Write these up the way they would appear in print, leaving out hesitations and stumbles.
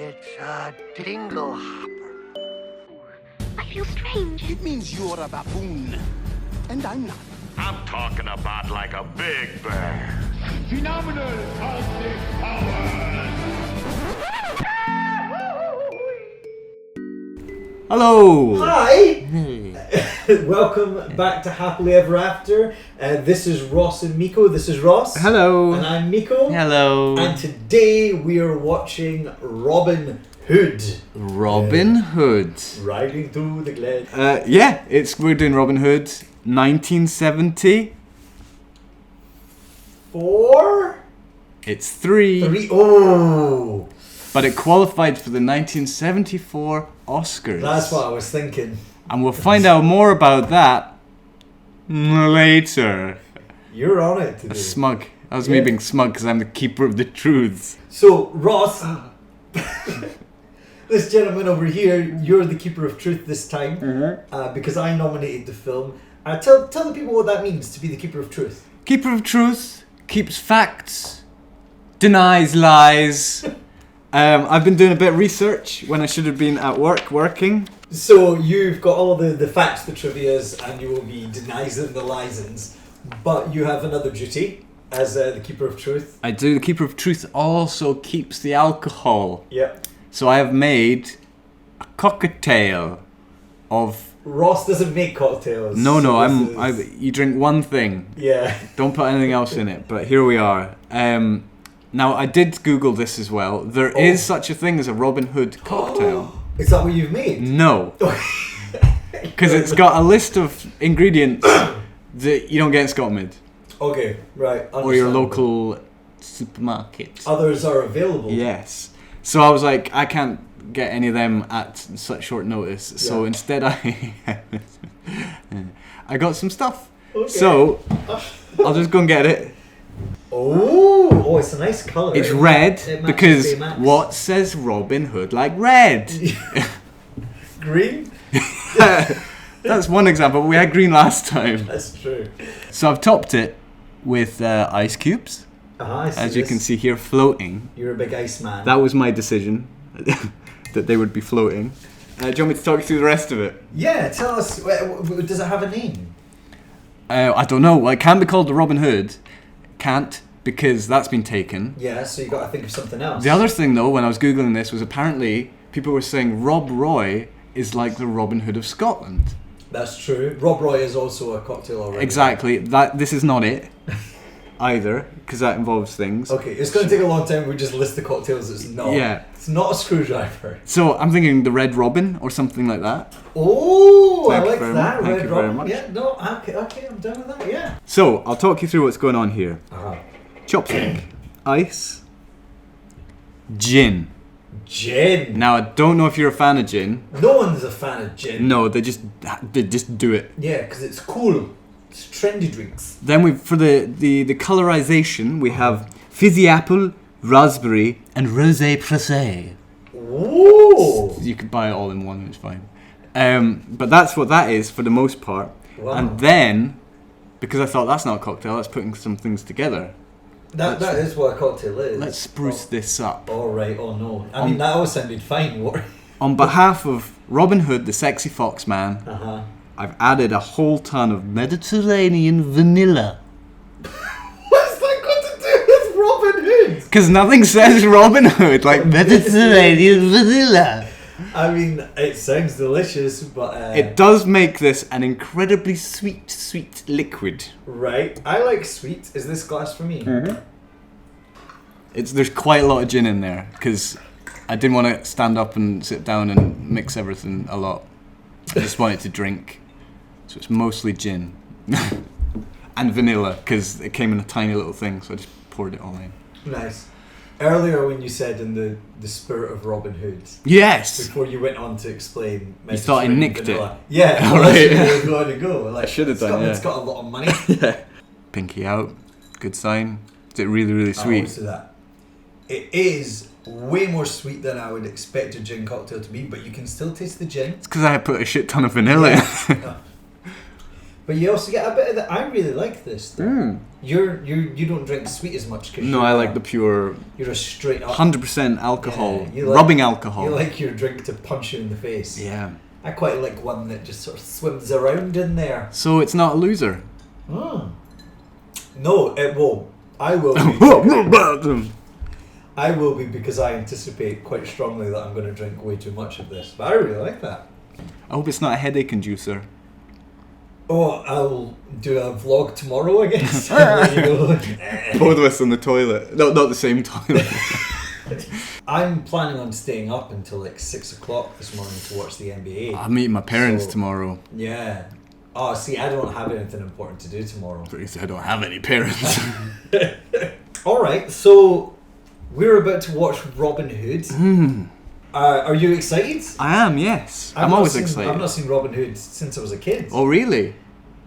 It's a dingle hopper. I feel strange. It means you're a baboon, and I'm not. I'm talking about like a big bear. Phenomenal cosmic powers! Hello! Hi! Welcome back to Happily Ever After. This is Ross and MiKo. This is Ross. Hello! And I'm MiKo. Hello! And today we are watching Robin Hood. Robin Hood. Riding through the glen. Yeah, we're doing Robin Hood, 1970. 4? It's 3. 3. Oh! But it qualified for the 1974 Oscars. That's what I was thinking. And we'll find out more about that later. You're on it today. That's smug. That was me being smug because I'm the keeper of the truths. So, Ross, this gentleman over here, you're the keeper of truth this time, because I nominated the film. Tell the people what that means to be the keeper of truth. Keeper of truth keeps facts, denies lies. I've been doing a bit of research when I should have been at work working. So you've got all the facts, the trivias, and you will be denying the license. But you have another duty as the keeper of truth. I do. The keeper of truth also keeps the alcohol. Yep. So I have made a cocktail of... Ross doesn't make cocktails. No, so you drink one thing. Yeah. Don't put anything else in it. But here we are. Now, I did Google this as well. There is such a thing as a Robin Hood cocktail. Is that what you've made? No. Because it's got a list of ingredients that you don't get in Scotland. Okay, right. Or your local supermarket. Others are available. Yes. So I was like, I can't get any of them at such short notice. So instead I got some stuff. Okay. So I'll just go and get it. Oh, it's a nice colour. It's red because what says Robin Hood like red? Green? That's one example. We had green last time. That's true. So I've topped it with ice cubes. As you can see here, floating. You're a big ice man. That was my decision, that they would be floating. Do you want me to talk you through the rest of it? Yeah, tell us. Does it have a name? I don't know. Well, it can't be called the Robin Hood. Can't, because that's been taken. Yeah, so you got to think of something else. The other thing, though, when I was Googling this, was apparently people were saying Rob Roy is like the Robin Hood of Scotland. That's true. Rob Roy is also a cocktail already. Exactly. This is not it either, because that involves things. Okay, it's going to take a long time. We just list the cocktails. It's not. Yeah. It's not a screwdriver. So I'm thinking the Red Robin or something like that. Oh, I like that. Thank you very much. Yeah, no, okay, I'm done with that, yeah. So, I'll talk you through what's going on here. Chopstick, ice, gin. Gin. Now, I don't know if you're a fan of gin. No one's a fan of gin. No, they just do it. Yeah, because it's cool. It's trendy drinks. Then for the colorization, we have fizzy apple, raspberry, and rosé pressé. Ooh! You could buy it all in one, it's fine. But that's what that is for the most part. Wow. And then, because I thought that's not a cocktail, that's putting some things together. That is what a cocktail is. Let's spruce this up. Alright, oh no. I mean, that all sounded fine. On behalf of Robin Hood, the sexy fox man, I've added a whole ton of Mediterranean vanilla. What's that got to do with Robin Hood? Because nothing says Robin Hood like Mediterranean vanilla. I mean, it sounds delicious, but... It does make this an incredibly sweet liquid. Right. I like sweet. Is this glass for me? There's quite a lot of gin in there, because I didn't want to stand up and sit down and mix everything a lot. I just wanted to drink. So it's mostly gin. And vanilla, because it came in a tiny little thing, so I just poured it all in. Nice. Earlier when you said in the spirit of Robin Hood. Yes! Before you went on to explain... You thought I nicked vanilla. it? Yeah. All right. That's where you were going to go. Like, I should have done, It's got a lot of money. Yeah. Pinky out. Good sign. Is it really, really sweet? I'll that. It is way more sweet than I would expect a gin cocktail to be, but you can still taste the gin. It's because I put a shit ton of vanilla in. But But you also get a bit of that. I really like this. Though. You don't drink sweet as much. No, I like the pure. You're a straight up 100% alcohol, you like, rubbing alcohol. You like your drink to punch you in the face. Yeah. I quite like one that just sort of swims around in there. So it's not a loser. No, it won't. I will be. I will be because I anticipate quite strongly that I'm going to drink way too much of this. But I really like that. I hope it's not a headache inducer. Oh, I'll do a vlog tomorrow, I guess. There you go. Both of us on the toilet. No, not the same toilet. I'm planning on staying up until like 6 o'clock this morning to watch the NBA. I'm meeting my parents tomorrow. Yeah. Oh, see, I don't have anything important to do tomorrow. I don't have any parents. Alright, so we're about to watch Robin Hood. Are you excited? I am, yes. I'm always excited. I've not seen Robin Hood since I was a kid. Oh, really?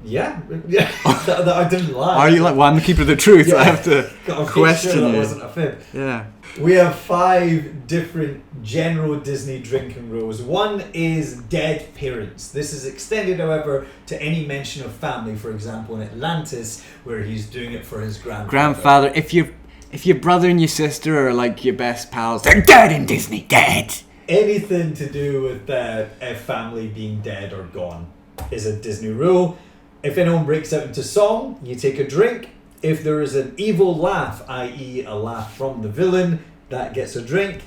Yeah. that I didn't lie. Are you like, well, I'm the keeper of the truth. Yeah. I have to question sure that you. wasn't a fib. Yeah. We have 5 different general Disney drinking rules. One is dead parents. This is extended, however, to any mention of family. For example, in Atlantis, where he's doing it for his grandfather. If your brother and your sister are like your best pals, they're dead in Disney. Dead. Anything to do with a family being dead or gone is a Disney rule. If anyone breaks out into song, you take a drink. If there is an evil laugh, i.e. a laugh from the villain, that gets a drink.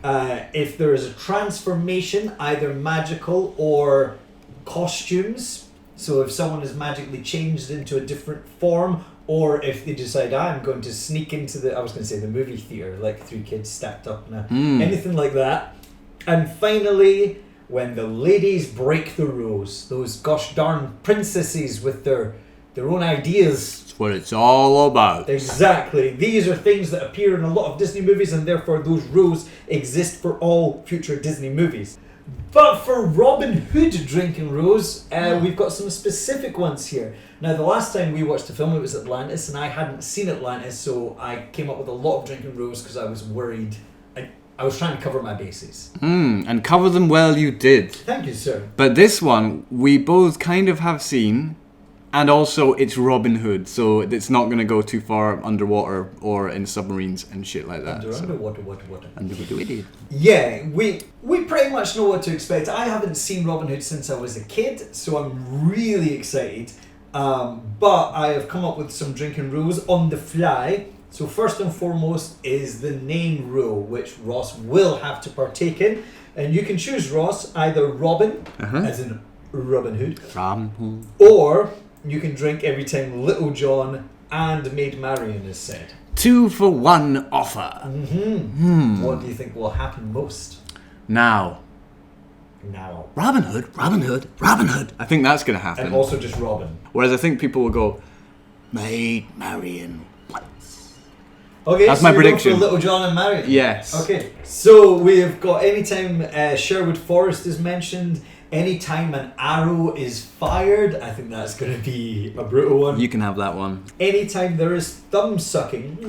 If there is a transformation, either magical or costumes, so if someone is magically changed into a different form, or if they decide, I'm going to sneak into the movie theatre, like 3 kids stacked up now, anything like that. And finally, when the ladies break the rules, those gosh darn princesses with their own ideas. That's what it's all about. Exactly. These are things that appear in a lot of Disney movies, and therefore those rules exist for all future Disney movies. But for Robin Hood drinking rules, we've got some specific ones here. Now, the last time we watched the film, it was Atlantis, and I hadn't seen Atlantis, so I came up with a lot of drinking rules because I was worried. I was trying to cover my bases. And cover them well you did. Thank you, sir. But this one, we both kind of have seen, and also it's Robin Hood, so it's not going to go too far underwater or in submarines and shit like that. Underwater. Yeah, we pretty much know what to expect. I haven't seen Robin Hood since I was a kid, so I'm really excited. But I have come up with some drinking rules on the fly. So first and foremost is the name rule, which Ross will have to partake in. And you can choose, Ross, either Robin, as in Robin Hood, or you can drink every time Little John and Maid Marian is said. 2 for 1 offer. What do you think will happen most? Now. Robin Hood. I think that's going to happen. And also just Robin. Whereas I think people will go, Maid Marian. Okay, that's so my prediction. For Little John and Marian. Yes. Okay, so we have got anytime Sherwood Forest is mentioned, anytime an arrow is fired. I think that's going to be a brutal one. You can have that one. Anytime there is thumb sucking,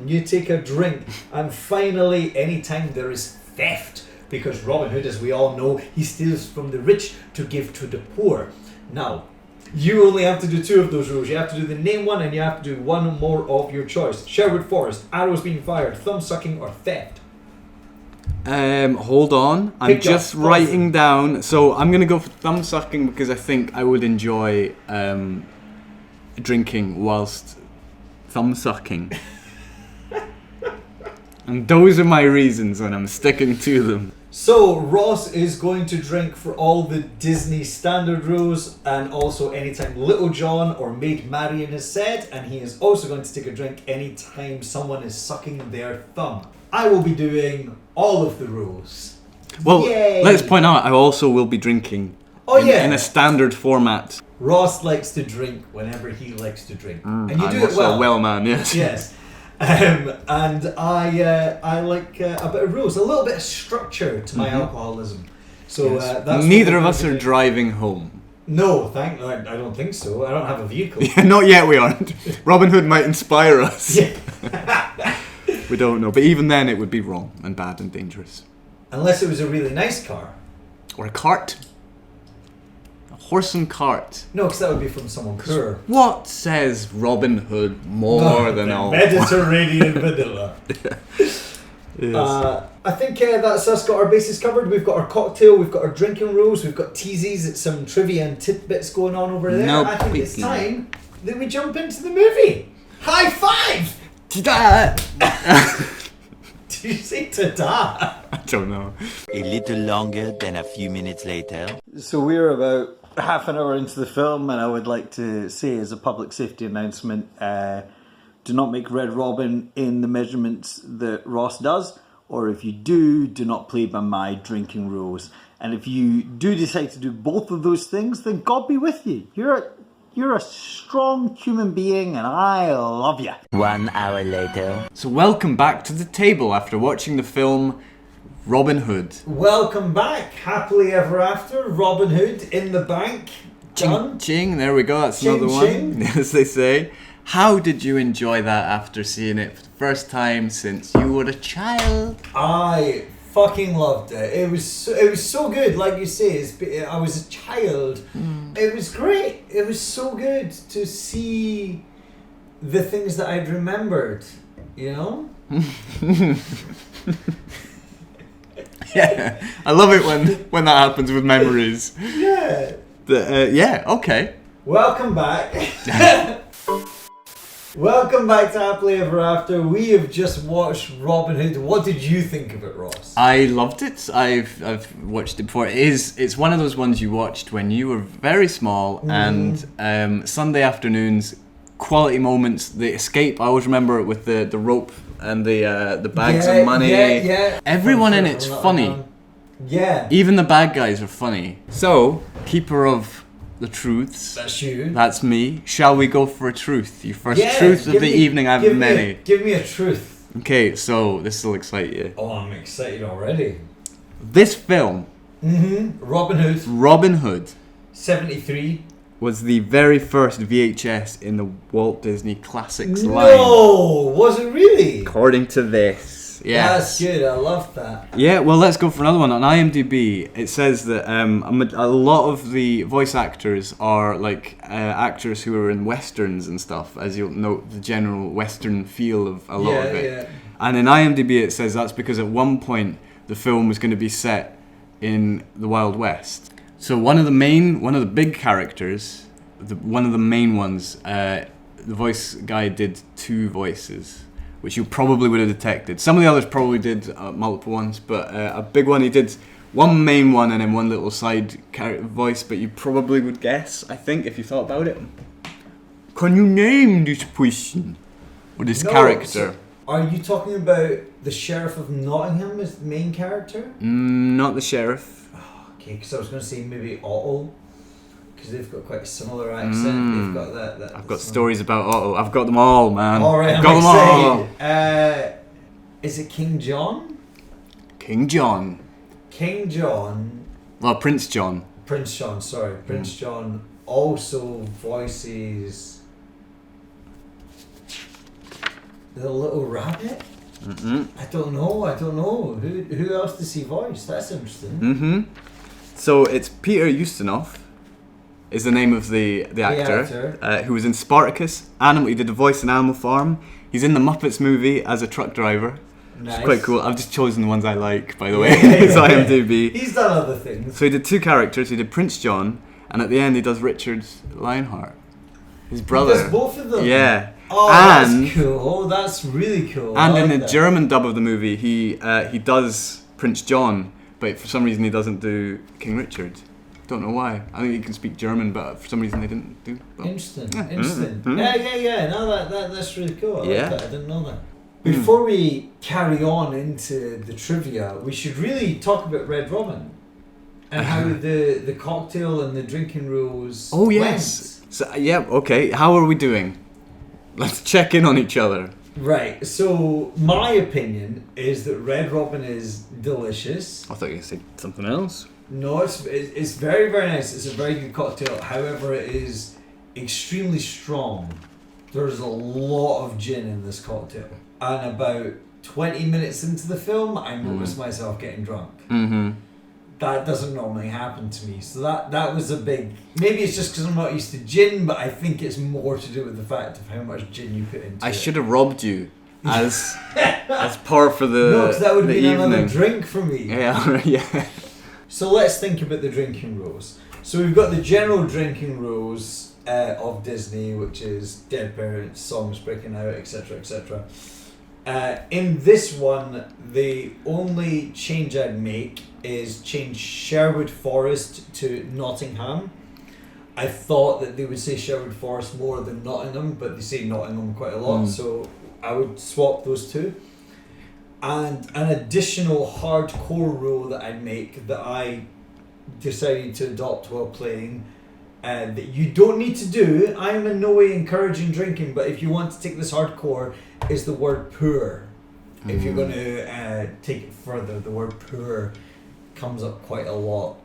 you take a drink. And finally, anytime there is theft, because Robin Hood, as we all know, he steals from the rich to give to the poor. Now, you only have to do 2 of those rules. You have to do the name one, and you have to do 1 more of your choice. Sherwood Forest, arrows being fired, thumb sucking, or theft. Hold on. I'm just writing down. So I'm gonna go for thumb sucking because I think I would enjoy drinking whilst thumb sucking. And those are my reasons, and I'm sticking to them. So Ross is going to drink for all the Disney standard rules, and also anytime Little John or Maid Marian is said, and he is also going to take a drink anytime someone is sucking their thumb. I will be doing all of the rules. Well, Yay! Let's point out I also will be drinking in a standard format. Ross likes to drink whenever he likes to drink. And you do it well. Well, man, yes. Yes. And I like a bit of rules, a little bit of structure to my alcoholism. So that's neither of us are driving home. No, I don't think so. I don't have a vehicle. Yeah, not yet. We aren't. Robin Hood might inspire us. Yeah. We don't know, but even then, it would be wrong and bad and dangerous. Unless it was a really nice car or a cart. A horse and cart. No, because that would be from someone poor. What says Robin Hood more than all? Mediterranean vanilla. Yes. I think that's us got our bases covered. We've got our cocktail, we've got our drinking rules, we've got teasies, some trivia and tidbits going on over there. No I think it's quickie. time that we jump into the movie. High five! Ta-da! Did you say ta-da? I don't know. A little longer than a few minutes later. So we're about half an hour into the film, and I would like to say as a public safety announcement, do not make Red Robin in the measurements that Ross does, or if you do, do not play by my drinking rules. And if you do decide to do both of those things, then God be with you. You're a strong human being, and I love you. 1 hour later. So welcome back to the table after watching the film Robin Hood. Welcome back, happily ever after. Robin Hood in the bank. Done. Ching, there we go, that's Ching, another ching. one, as they say. How did you enjoy that after seeing it for the first time since you were a child? I fucking loved it. It was so good. Like you say, I was a child. It was great. It was so good to see the things that I'd remembered. You know. Yeah, I love it when that happens with memories. Yeah. Yeah, okay. Welcome back. Welcome back to Happily Ever After. We have just watched Robin Hood. What did you think of it, Ross? I loved it. I've watched it before. It's one of those ones you watched when you were very small, and Sunday afternoons, quality moments. The escape. I always remember it with the rope and the bags of money. Yeah. Everyone in it's funny. Yeah. Even the bad guys are funny. So, keeper of the truths. That's you. That's me. Shall we go for a truth? Your first Yeah, truth of give the me- evening. I have give me many. Give me a truth. Okay, so this will excite you. Oh, I'm excited already. This film, Robin Hood, Robin Hood, 73. was the very first VHS in the Walt Disney Classics line. No, was it really? According to this. Yes. That's good. I love that. Yeah, well, let's go for another one. On IMDb, it says that a lot of the voice actors are like actors who are in westerns and stuff, as you'll note the general western feel of a lot of it. Yeah. And in IMDb, it says that's because at one point the film was going to be set in the Wild West. So one of the big characters, one of the main ones, the voice guy did 2 voices, which you probably would have detected. Some of the others probably did multiple ones, but a big one, he did one main one and then one little side voice, but you probably would guess, I think, if you thought about it. Can you name this person? Or this character? So are you talking about the Sheriff of Nottingham as the main character? Not the sheriff. Okay, because I was going to say maybe Otto, because they've got quite a similar accent. They've got that. I've got stories about Otto. I've got them all, man. All right, I've got them all. Is it King John? King John. King John. Well, Prince John. Prince John, sorry. Prince John also voices the little rabbit? I don't know. Who else does he voice? That's interesting. So it's Peter Ustinov is the name of the actor. Who was in Spartacus. He did the voice in Animal Farm. He's in the Muppets movie as a truck driver. Nice. It's quite cool. I've just chosen the ones I like, by the way. It's IMDb. He's done other things. So he did 2 characters. He did Prince John, and at the end he does Richard Lionheart, his brother. He does both of them? Yeah. Oh, and, that's cool. That's really cool. And I in like the that. German dub of the movie, he does Prince John, but for some reason he doesn't do King Richard. Don't know why. I think he can speak German, but for some reason they didn't do. But Interesting. Yeah. Interesting. Yeah. No, that's really cool. I Yeah. like that. I didn't know that. Before we carry on into the trivia, we should really talk about Red Robin and how the cocktail and the drinking rules. Oh yes. So yeah. Okay. How are we doing? Let's check in on each other. Right. So my opinion is that Red Robin is delicious. I thought you were going to say something else. No, it's very, very nice. It's a very good cocktail. However, it is extremely strong. There's a lot of gin in this cocktail. And about 20 minutes into the film, I noticed myself getting drunk. that doesn't normally happen to me. So that was a big... Maybe it's just because I'm not used to gin, but I think it's more to do with the fact of how much gin you put into it. I should have robbed you as par for the No, because that would have been evening. another drink for me. Yeah, yeah. So let's think about the drinking rules. So we've got the general drinking rules of Disney, which is dead parents, songs breaking out, etc., etc. In this one, the only change I'd make is change Sherwood Forest to Nottingham. I thought that they would say Sherwood Forest more than Nottingham, but they say Nottingham quite a lot, so I would swap those two. And an additional hardcore rule that I'd make that I decided to adopt while playing, that you don't need to do, I am in no way encouraging drinking, but if you want to take this hardcore, is the word poor. If you're going to take it further, the word poor comes up quite a lot.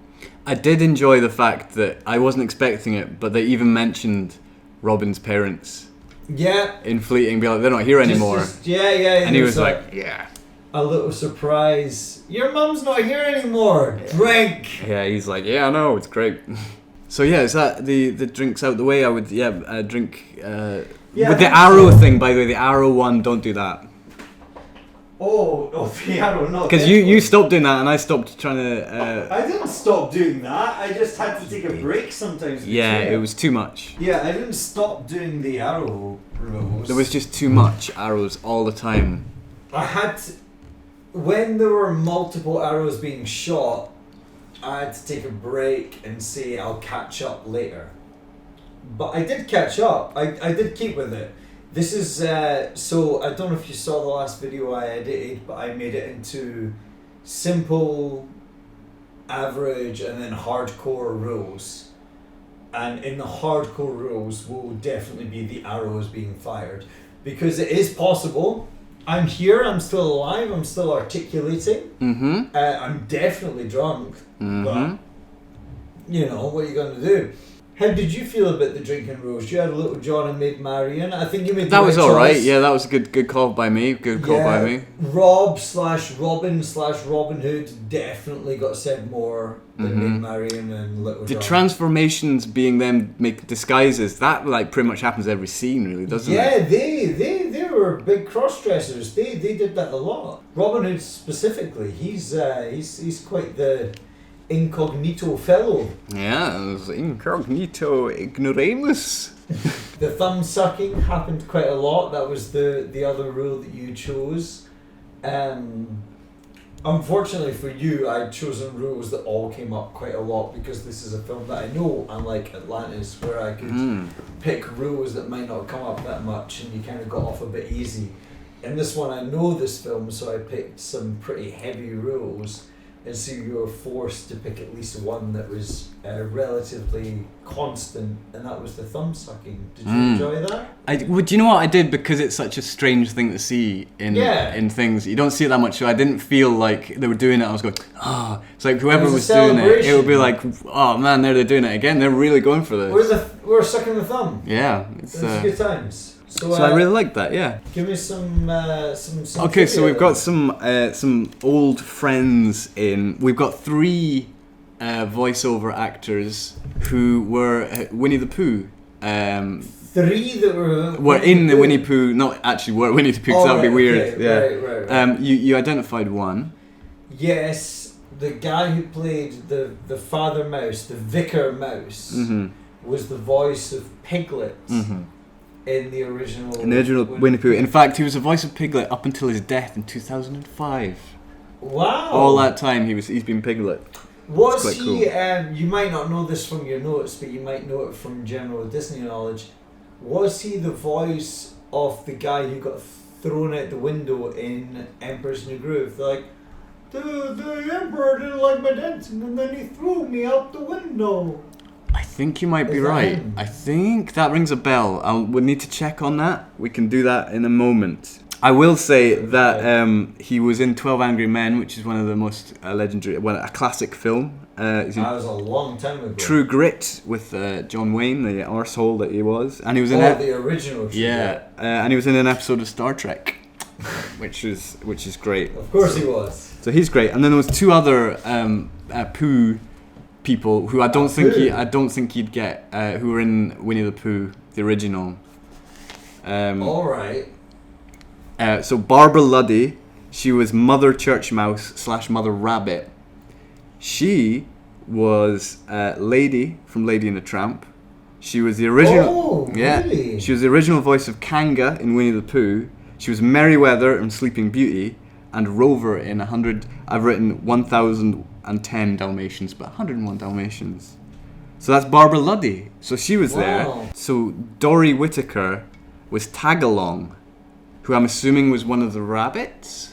I did enjoy the fact that I wasn't expecting it, but they even mentioned Robin's parents. Yeah. In fleeting, be like, they're not here anymore. Yeah. And he was like, yeah. A little surprise. Your mum's not here anymore. Drink. Yeah, he's like, yeah, I know, it's great. So yeah, is that the drinks out the way? I would drink with the arrow thing. By the way, the arrow one, don't do that. Oh, the arrow, not because you stopped doing that, and I stopped trying to. I didn't stop doing that. I just had to take a break sometimes. Yeah, it was too much. Yeah, I didn't stop doing the arrow rules. There was just too much arrows all the time. I had to, when there were multiple arrows being shot, I had to take a break and say I'll catch up later. But I did catch up. I did keep with it. This is, so I don't know if you saw the last video I edited, but I made it into simple, average, and then hardcore rules. And in the hardcore rules will definitely be the arrows being fired. Because it is possible. I'm here, I'm still alive, I'm still articulating. Mm-hmm. I'm definitely drunk. Mm-hmm. But, you know, what are you going to do? How did you feel about the drinking rules? You had a little John and Maid Marian. I think you made that the was right alright. choice. Yeah, that was a good call by me. Good call by me. Rob/Robin/Robin Hood definitely got said more than Maid Marian and Little The John. transformations being them make disguises, that like pretty much happens every scene, really, doesn't it? Yeah, they were big cross dressers. They did that a lot. Robin Hood specifically, he's quite the incognito fellow. Yeah, it was incognito ignoramus. The thumb sucking happened quite a lot. That was the other rule that you chose. Unfortunately for you, I'd chosen rules that all came up quite a lot because this is a film that I know, unlike Atlantis, where I could pick rules that might not come up that much and you kind of got off a bit easy. In this one, I know this film, so I picked some pretty heavy rules. And so you were forced to pick at least one that was relatively constant, and that was the thumb sucking. Did you enjoy that? Do you know what I did? Because it's such a strange thing to see in things. You don't see it that much, so I didn't feel like they were doing it. I was going, oh. It's like whoever was doing it, it would be like, oh man, they're doing it again. They're really going for this. We're sucking the thumb. Yeah. It's good times. So I really like that, yeah. Give me some okay, so we've got some old friends in. We've got 3 voiceover actors who were Winnie the Pooh. 3 that were in the Winnie Pooh, not actually were Winnie the Pooh, because that would be weird. Okay, yeah. Right. You identified one. Yes, the guy who played the Father Mouse, the Vicar Mouse, was the voice of Piglet. In the original Winnie Pooh. In fact, he was the voice of Piglet up until his death in 2005. Wow! All that time he's been Piglet. Was he? Cool. You might not know this from your notes, but you might know it from general Disney knowledge. Was he the voice of the guy who got thrown out the window in Emperor's New Groove? They're like, the Emperor didn't like my dancing, and then he threw me out the window. I think you might be right. Him? I think that rings a bell. We'll need to check on that. We can do that in a moment. I will say that he was in 12 Angry Men, which is one of the most legendary, a classic film. That was a long time ago. True Grit with John Wayne, the arsehole that he was. And he was in the original True Grit. And he was in an episode of Star Trek. which is great. Of course he was. So he's great. And then there was two other Pooh people who I don't think you'd get, who were in Winnie the Pooh, the original. All right. So Barbara Luddy, she was Mother Church Mouse / Mother Rabbit. She was Lady from Lady and the Tramp. She was the original. Oh, really? She was the original voice of Kanga in Winnie the Pooh. She was Merryweather in Sleeping Beauty, and Rover in 100. I've written 1010 Dalmatians, but 101 Dalmatians. So that's Barbara Luddy. So she was there. So Dory Whittaker was Tagalong, who I'm assuming was one of the rabbits.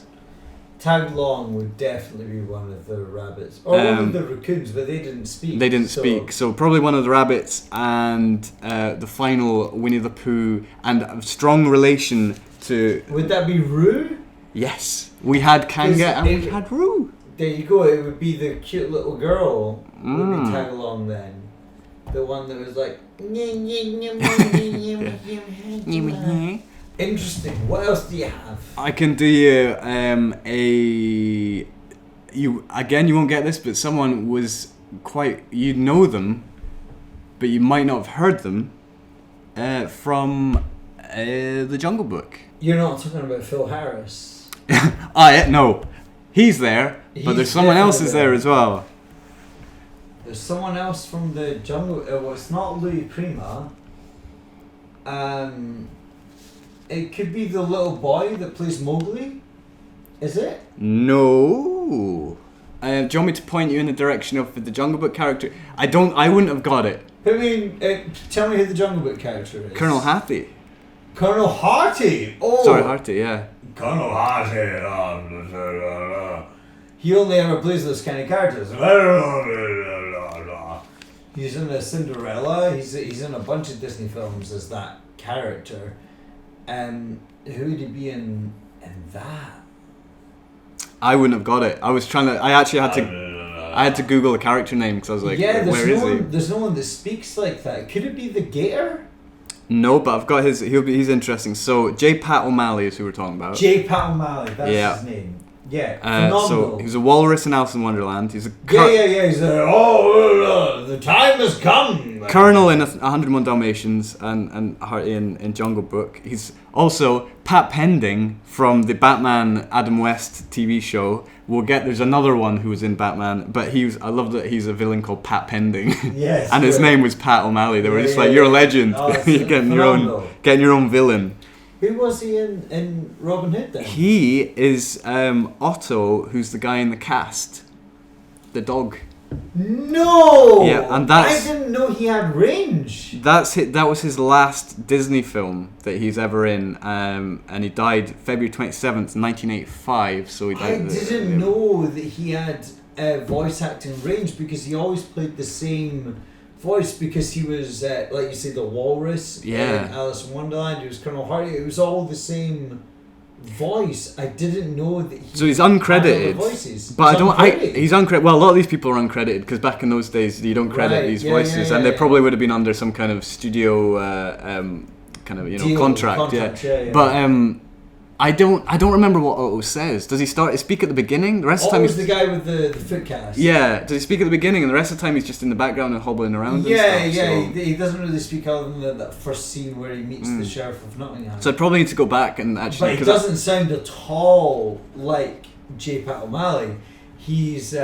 Tagalong would definitely be one of the rabbits. Or one of the raccoons, but they didn't speak. They didn't speak. So probably one of the rabbits, and the final Winnie the Pooh, and a strong relation to... Would that be Roo? Yes. We had Kanga and we had Roo. There you go. It would be the cute little girl. Would be Tagalong then. The one that was like... Interesting. What else do you have? I can do you you won't get this, but someone was you'd know them, but you might not have heard them from the Jungle Book. You're not talking about Phil Harris. No, he's there, but there's someone else is there as well. There's someone else from the Jungle. Well, it's not Louis Prima. It could be the little boy that plays Mowgli. Is it? No. Do you want me to point you in the direction of the Jungle Book character? I wouldn't have got it. I mean, tell me who the Jungle Book character is. Colonel Hattie. Colonel Harty. Oh. Sorry, Harty. Yeah. Colonel Harty. He only ever plays those kind of characters. He's in a Cinderella. He's in a bunch of Disney films as that character. Who would he be in that? I wouldn't have got it. I was trying to. I actually had to. I had to Google the character name because I was like, where is he? There's no one that speaks like that. Could it be the Gator? No, but I've got his. He's interesting. So J. Pat O'Malley is who we're talking about. J. Pat O'Malley. That's his name. Yeah, phenomenal. So he's a walrus in Alice in Wonderland. He's a He's the time has come. Colonel in 101 Dalmatians and Harty in Jungle Book. He's also Pat Pending from the Batman Adam West TV show. There's another one who was in Batman, but I love that he's a villain called Pat Pending. Yes, and his name was Pat O'Malley. They were just like, you're a legend. You're getting your own villain. Who was he in Robin Hood then? He is Otto, who's the guy in the cast, the dog. No. Yeah, and I didn't know he had range. That was his last Disney film that he's ever in, and he died February 27th, 1985. So he died. I didn't know that he had voice acting range because he always played the same voice because he was like you say the walrus in Alice in Wonderland. He was Colonel Hardy. It was all the same voice. I didn't know that so he's uncredited had other voices. But he's uncredited. Well, a lot of these people are uncredited because back in those days you don't credit these voices, and they probably would have been under some kind of studio contract. But I don't remember what Otto says. Does he speak at the beginning? The rest of the time he's the guy with the foot cast. Yeah. Does he speak at the beginning, and the rest of the time he's just in the background and hobbling around? He doesn't really speak other than that first scene where he meets the Sheriff of Nottingham. So I probably need to go back and actually. But he doesn't sound at all like J. Pat O'Malley. He's doing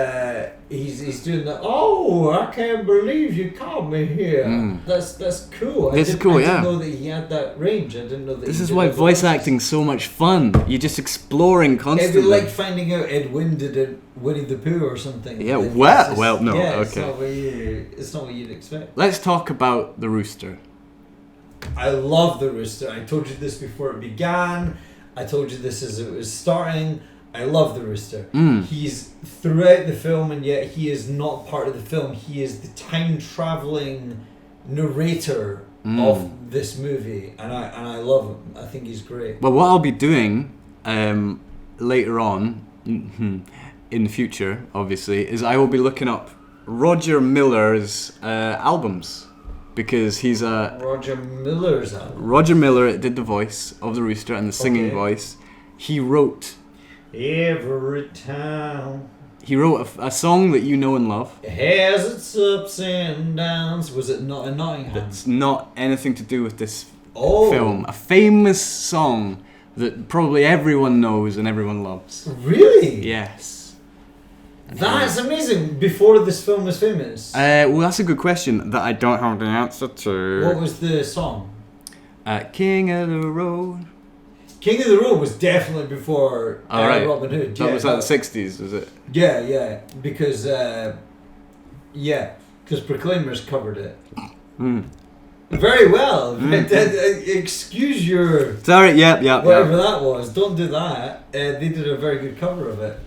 that. Oh, I can't believe you called me here. That's cool. This is cool. I didn't know that he had that range. I didn't know that. This is why voice acting's so much fun. You're just exploring constantly. It'd be like finding out Ed Wynn did a Winnie the Pooh or something. Yeah. No. Yeah, Okay. It's not what you'd expect. Let's talk about the rooster. I love the rooster. I told you this before it began. I told you this as it was starting. I love the rooster. He's throughout the film, and yet he is not part of the film. He is the time-traveling narrator of this movie, and I love him. I think he's great. Well, what I'll be doing later on in the future, obviously, is I will be looking up Roger Miller's albums. Because he's Roger Miller's album. Roger Miller did the voice of the rooster and the singing voice. he wrote Every town a song that you know and love. has its ups and downs. Was it not in Nottingham? It's not anything to do with this Oh. film. A famous song that probably everyone knows and everyone loves. Really? Yes. That's amazing. Before this film was famous. Well, that's a good question that I don't have the answer to. What was the song? King of the Road. King of the Road was definitely before Oh, right. Robin Hood. That was like the 60s, was it? Yeah, because Proclaimers covered it. Very well. Excuse your Sorry, yep. whatever that was. Don't do that. They did a very good cover of it.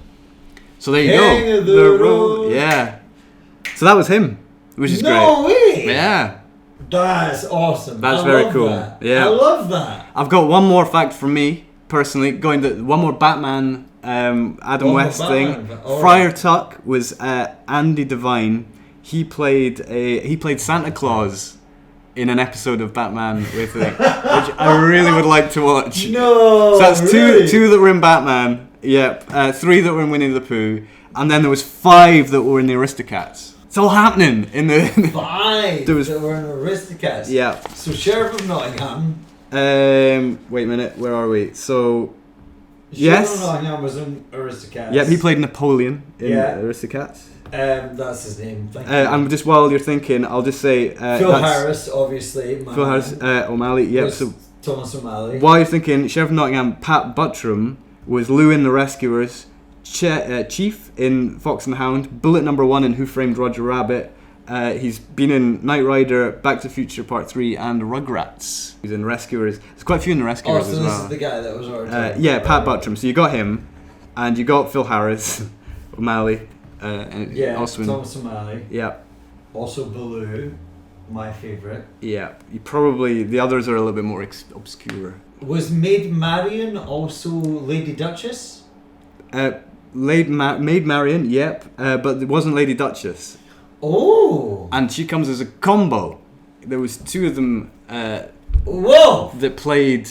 So there you King go. of the Road. Yeah. So that was him, which is No great. way. Yeah. That's awesome. That's I very love cool. That. Yeah. I love that. I've got one more fact from me, personally, one more Batman, Adam more West Batman, thing. all Friar right. Tuck was Andy Devine. He played Santa Claus in an episode of Batman with which I really would like to watch. No. So that's really? two that were in Batman. Yep. 3 that were in Winnie the Pooh, and then there was 5 that were in the Aristocats. It's all happening in the. 5 There was- that were in Aristocats. Yeah. So Sheriff of Nottingham. Wait a minute. Where are we? So. Sheriff Yes. of Nottingham was in Aristocats. Yep, he played Napoleon in Yeah. Aristocats. That's his name. Thank you. And just while you're thinking, I'll just say Phil that's Harris, obviously. my Phil Harris, man, O'Malley. Yep. was So Thomas O'Malley. while you're thinking, Sheriff of Nottingham, Pat Buttram was Lou in The Rescuers, Chief in Fox and the Hound, Bullet Number 1 in Who Framed Roger Rabbit. He's been in Knight Rider, Back to the Future Part 3, and Rugrats. He's in Rescuers. There's quite a few in The Oh, Rescuers so as this well. is the guy that was already. Yeah, Pat Buttram. So you got him, and you got Phil Harris, O'Malley, and Yeah, also in, Thomas O'Malley. yeah. Also Baloo, my favourite. Yeah, the others are a little bit more obscure. Was Maid Marian also Lady Duchess? Maid Marian, yep, but it wasn't Lady Duchess. Oh! And she comes as a combo. There was 2 of them Whoa! that played.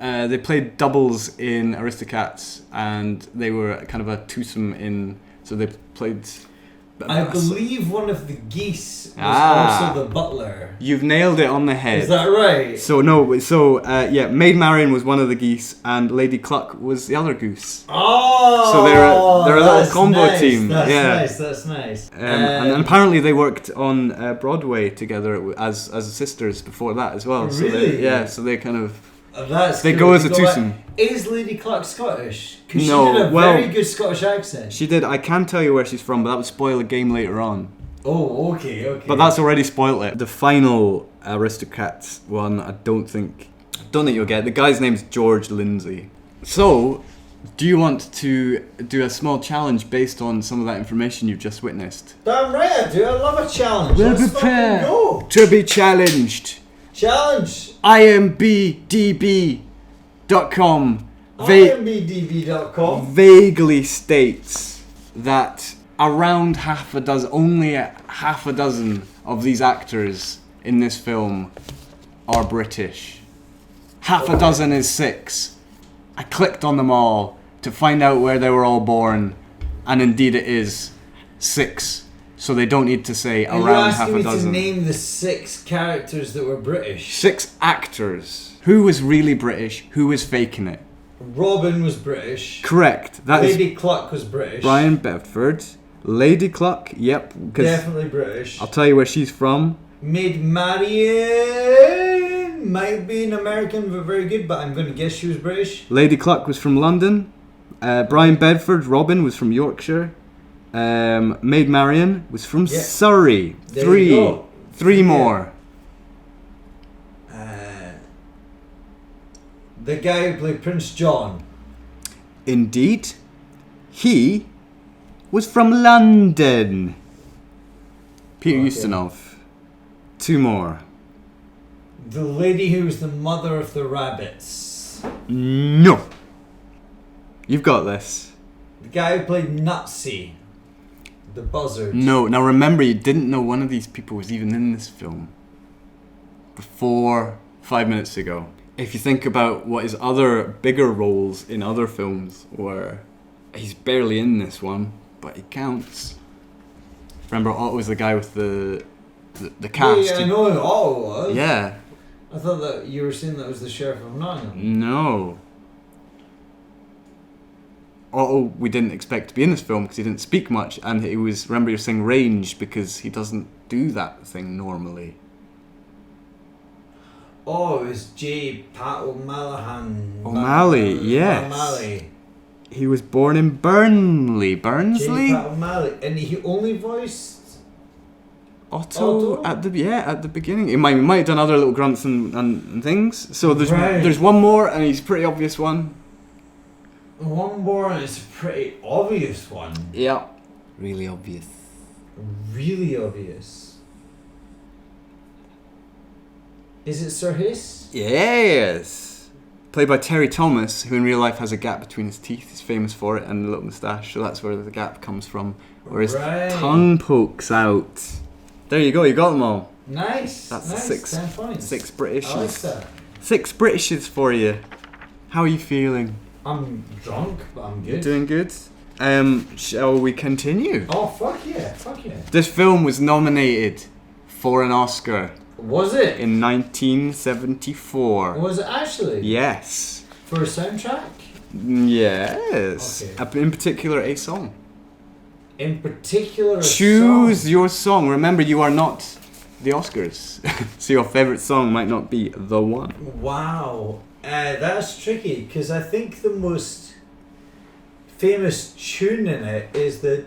They played doubles in Aristocats, and they were kind of a twosome in. So they played. I believe one of the geese was Ah. also the butler. You've nailed it on the head. Is that right? So Maid Marian was one of the geese, and Lady Cluck was the other goose. Oh! So they're a little that's combo nice. team. That's Yeah. nice. That's nice. And apparently they worked on Broadway together as sisters before that as well. So Really? so they kind of That's they cool. go as a You got twosome. that. Is Lady Cluck Scottish? Because No, she did a well- very good Scottish accent. she did. I can tell you where she's from, but that would spoil a game later on. Oh, okay. But that's already spoiled it. The final Aristocats one, I don't think you'll get. The guy's name's George Lindsay. So, do you want to do a small challenge based on some of that information you've just witnessed? Damn right I do. I love a challenge. We'll Let's prepare fucking go. to be challenged. Challenge. IMBDB.com IMBDB.com. vaguely states that around only half a dozen of these actors in this film are British. Half a dozen is 6. I clicked on them all to find out where they were all born, and indeed it is 6. So they don't need to say Are you around half asking a me to dozen. name the 6 characters that were British? 6 actors. Who was really British? Who was faking it? Robin was British. Correct. That is Lady Cluck was British. Brian Bedford. Lady Cluck, yep. 'Cause Definitely British. I'll tell you where she's from. Maid Marian might be an American, but very good. But I'm going to guess she was British. Lady Cluck was from London. Brian Bedford, Robin, was from Yorkshire. Maid Marian was from Yeah. Surrey. There Three. you go. 3 Yeah. more. The guy who played Prince John. Indeed. He was from London. Peter Okay. Ustinov. 2 more. The lady who was the mother of the rabbits. No. You've got this. The guy who played Nutsy. The buzzard. No. Now remember, you didn't know one of these people was even in this film before 5 minutes ago. if you think about what his other bigger roles in other films were, he's barely in this one, but he counts. Remember, Otto was the guy with the cast. Yeah, I know who Otto was. Yeah. I thought that you were saying that was the Sheriff of Nottingham. No. Otto, we didn't expect to be in this film because he didn't speak much, and he was. Remember, you're saying ranged because he doesn't do that thing normally. Oh, it was J. Pat O'Malley. O'Malley, yes. O'Malley. He was born in Burnley. Burnsley? J. Pat O'Malley. And he only voiced Otto at the beginning. He might have done other little grunts and things. So there's one more, and he's a pretty obvious one. One more, and it's a pretty obvious one. Yeah. Really obvious. Really obvious. Is it Sir Hiss? Yes. Played by Terry Thomas, who in real life has a gap between his teeth. He's famous for it, and a little moustache. So that's where the gap comes from. Where his tongue pokes out. There you go. You got them all. Nice. That's nice. 6 points. 6 Britishes. I like that. 6 Britishes for you. How are you feeling? I'm drunk, but I'm good. You're doing good. Shall we continue? Oh, fuck yeah. Fuck yeah. This film was nominated for an Oscar. Was it? In 1974. Was it actually? Yes. For a soundtrack? Yes. Okay. In particular, a song. In particular, a Choose song? your song. Remember, you are not the Oscars. So your favourite song might not be the one. Wow. That's tricky, because I think the most famous tune in it is the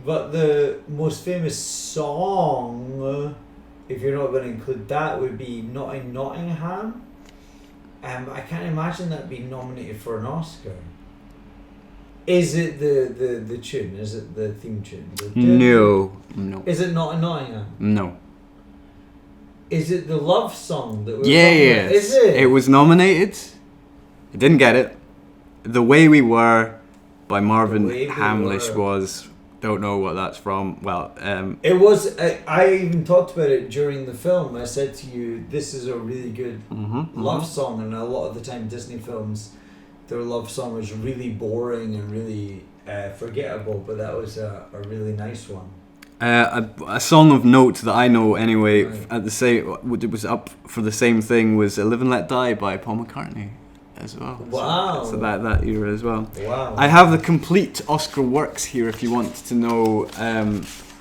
but the most famous song, if you're not going to include that, would be Not in Nottingham. I can't imagine that being nominated for an Oscar. Is it the tune? Is it the theme tune? No. Is it Not in Nottingham? No. Is it the love song that we're Yes. Is it? It was nominated. It didn't get it. The Way We Were by Marvin Hamlish was. Don't know what that's from. Well, it was. I even talked about it during the film. I said to you, "This is a really good love song," and a lot of the time Disney films, their love song was really boring and really forgettable. But that was a really nice one. A song of note that I know anyway, at the same, it was up for the same thing, was "Live and Let Die" by Paul McCartney as well. Wow. So that era as well. Wow. I have the complete Oscar works here if you want to know.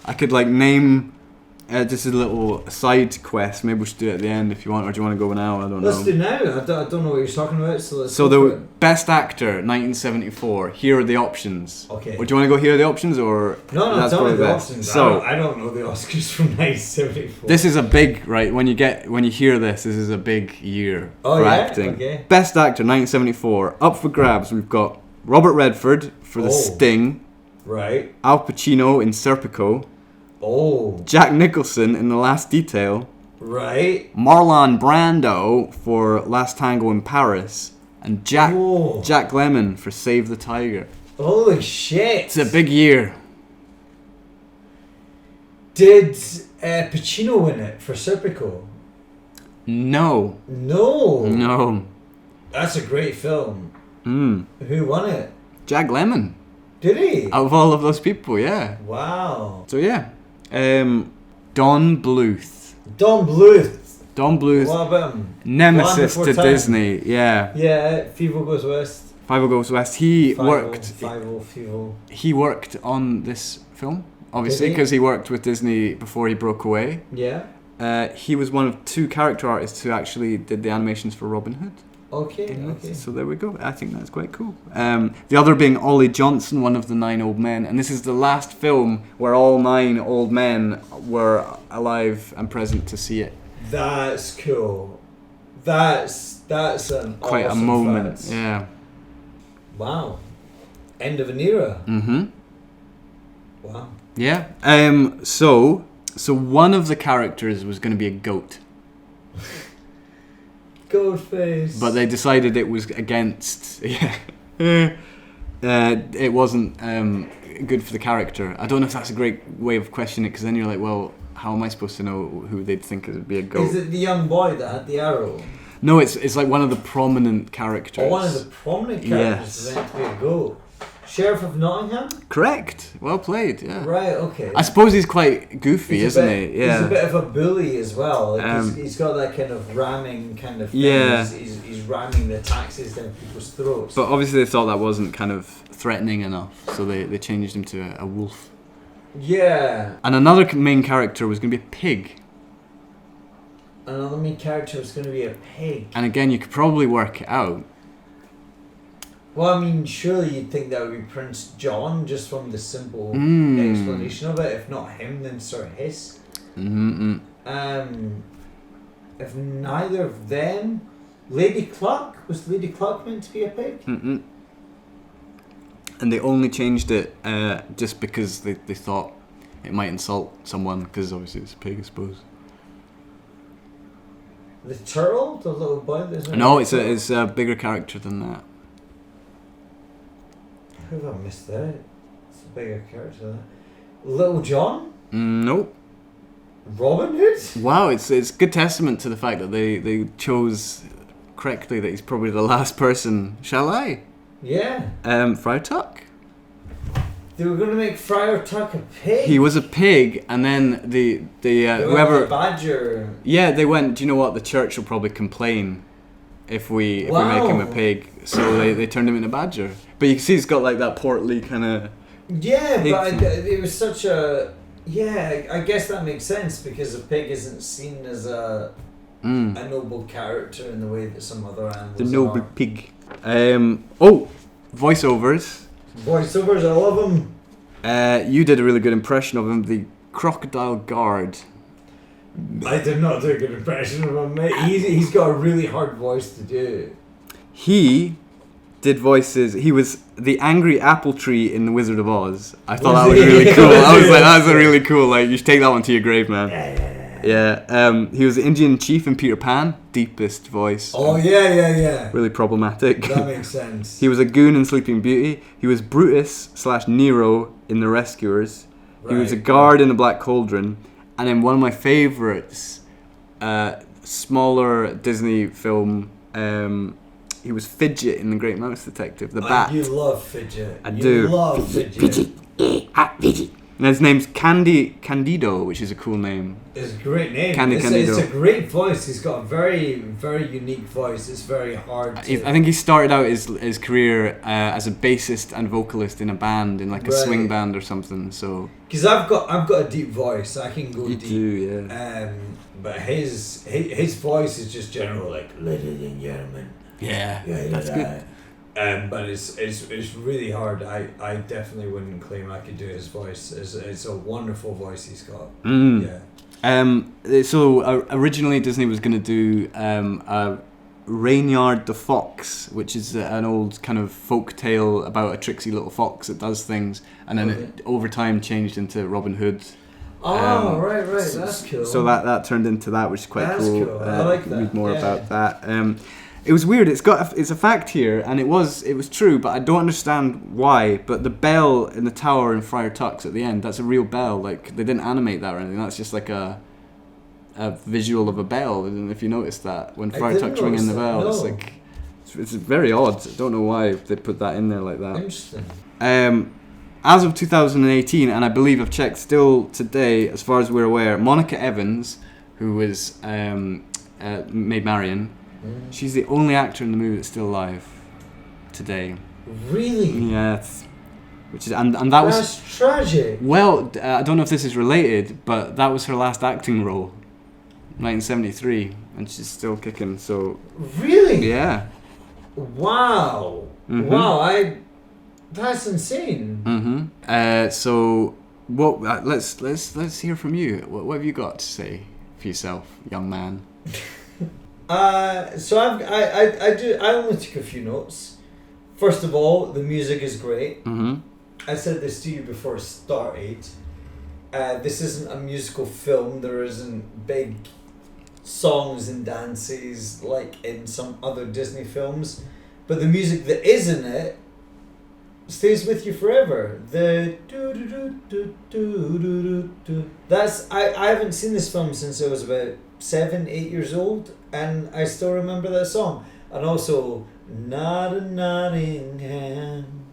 I could name. This is a little side quest. Maybe we should do it at the end if you want, or do you want to go now? I don't know. Let's do now. I don't know what you're talking about. So the Best Actor, 1974. Here are the options. Okay. Would you want to go here are the options, or No, that's tell me probably the best? options. So I don't know the Oscars from 1974. this is a big when you hear this is a big year for acting. Okay. Best Actor, 1974. Up for grabs. We've got Robert Redford for The Sting. Right. Al Pacino in Serpico. Oh. Jack Nicholson in The Last Detail. Right. Marlon Brando for Last Tango in Paris. And Jack Lemmon for Save the Tiger. Holy shit. It's a big year. Did Pacino win it for Serpico? No. No. That's a great film. Who won it? Jack Lemmon. Did he? Out of all of those people, yeah. Wow. So yeah. Don Bluth. Don Bluth. Don Bluth. What about him? Nemesis to Time. Disney, yeah. Yeah, Fever Goes West. Five Goes West. He worked on this film, obviously, because he worked with Disney before he broke away. Yeah. He was one of 2 character artists who actually did the animations for Robin Hood. Okay. So there we go. I think that's quite cool. The other being Ollie Johnson, one of the 9 old men, and this is the last film where all 9 old men were alive and present to see it. That's cool. That's an quite awesome a moment. fact. Yeah. Wow. End of an era. Wow. Yeah. So one of the characters was going to be a goat. Goat face. But they decided it was against. Yeah. It wasn't good for the character. I don't know if that's a great way of questioning it, because then you're like, well, how am I supposed to know who they'd think would be a goat? Is it the young boy that had the arrow? No, it's like one of the prominent characters. Oh, one of the prominent characters is meant to be a goat. Sheriff of Nottingham? Correct. Well played, yeah. Right, okay. I suppose he's quite goofy, isn't he? Yeah. He's a bit of a bully as well. He's got that kind of ramming kind of thing. Yeah. He's ramming the taxes down people's throats. But obviously they thought that wasn't kind of threatening enough, so they changed him to a wolf. Yeah. And another main character was going to be a pig. Another main character was going to be a pig. And again, you could probably work it out. Well, I mean, surely you'd think that would be Prince John, just from the simple explanation of it. If not him, then Sir Hiss. If neither of them... Lady Cluck? Was Lady Cluck meant to be a pig? And they only changed it just because they thought it might insult someone, because obviously it's a pig, I suppose. The turtle? The little boy? No, it's a bigger character than that. Who have I missed that? It's a bigger character than that. Little John? Nope. Robin Hood? Wow, it's good testament to the fact that they chose correctly that he's probably the last person. Shall I? Yeah. Friar Tuck. They were going to make Friar Tuck a pig. He was a pig, and then the whoever a badger. Yeah, they went. Do you know what? The church will probably complain if we make him a pig. So they turned him into a badger. But you can see he's got like that portly kind of. Yeah, but it was such a. Yeah, I guess that makes sense, because a pig isn't seen as a noble character in the way that some other animals The noble are. pig. Voiceovers. Voiceovers, I love them. You did a really good impression of him, the crocodile guard. I did not do a good impression of him, mate. He's got a really hard voice to do. He did voices. He was the angry apple tree in The Wizard of Oz. I thought that was really cool. I was like, that's a really cool. Like, you should take that one to your grave, man. Yeah. He was the Indian chief in Peter Pan. Deepest voice. Oh yeah. Really problematic. That makes sense. He was a goon in Sleeping Beauty. He was Brutus / Nero in The Rescuers. He was a guard in The Black Cauldron. And then one of my favourites, smaller Disney film, he was Fidget in The Great Mouse Detective, the bat. You love Fidget. I do. You love Fidget. Fidget. And his name's Candido, which is a cool name. It's a great name. Candido. It's a great voice. He's got a very, very unique voice. It's very hard to... I think he started out his career as a bassist and vocalist in a band, in like a swing band or something. So because I've got a deep voice. I can go deep. You do, yeah. But his voice is just general, like, ladies and gentlemen. Yeah, that's good. But it's really hard. I definitely wouldn't claim I could do his voice. It's a wonderful voice he's got. Yeah. So originally Disney was going to do a Reynard the Fox, which is an old kind of folk tale about a tricksy little fox that does things, and then it over time changed into Robin Hood. Oh, right, that's cool. So that turned into that, which is quite cool. I like that. Read more about that. It was weird. It's a fact here, and it was true, but I don't understand why. But the bell in the tower in Friar Tuck's at the end, that's a real bell. Like, they didn't animate that or anything. That's just like a visual of a bell. I don't know if you noticed that when Friar Tuck's ringing the bell. No. It's like it's very odd. I don't know why they put that in there like that. Interesting. As of 2018, and I believe I've checked still today, as far as we're aware, Monica Evans, who was Maid Marian. She's the only actor in the movie that's still alive today. Really? Yeah, which is and that was. That's tragic. Well, I don't know if this is related, but that was her last acting role, 1973, and she's still kicking. So. Really? Yeah. Wow. Mm-hmm. Wow. That's insane. So what? Let's hear from you. What have you got to say for yourself, young man? So I only took a few notes. First of all, the music is great. I said this to you before it started. This isn't a musical film. There isn't big songs and dances like in some other Disney films. But the music that is in it stays with you forever. The do do do do do do do do. That's I haven't seen this film since I was about 7, 8 years old, and I still remember that song. And also, not a Nottingham.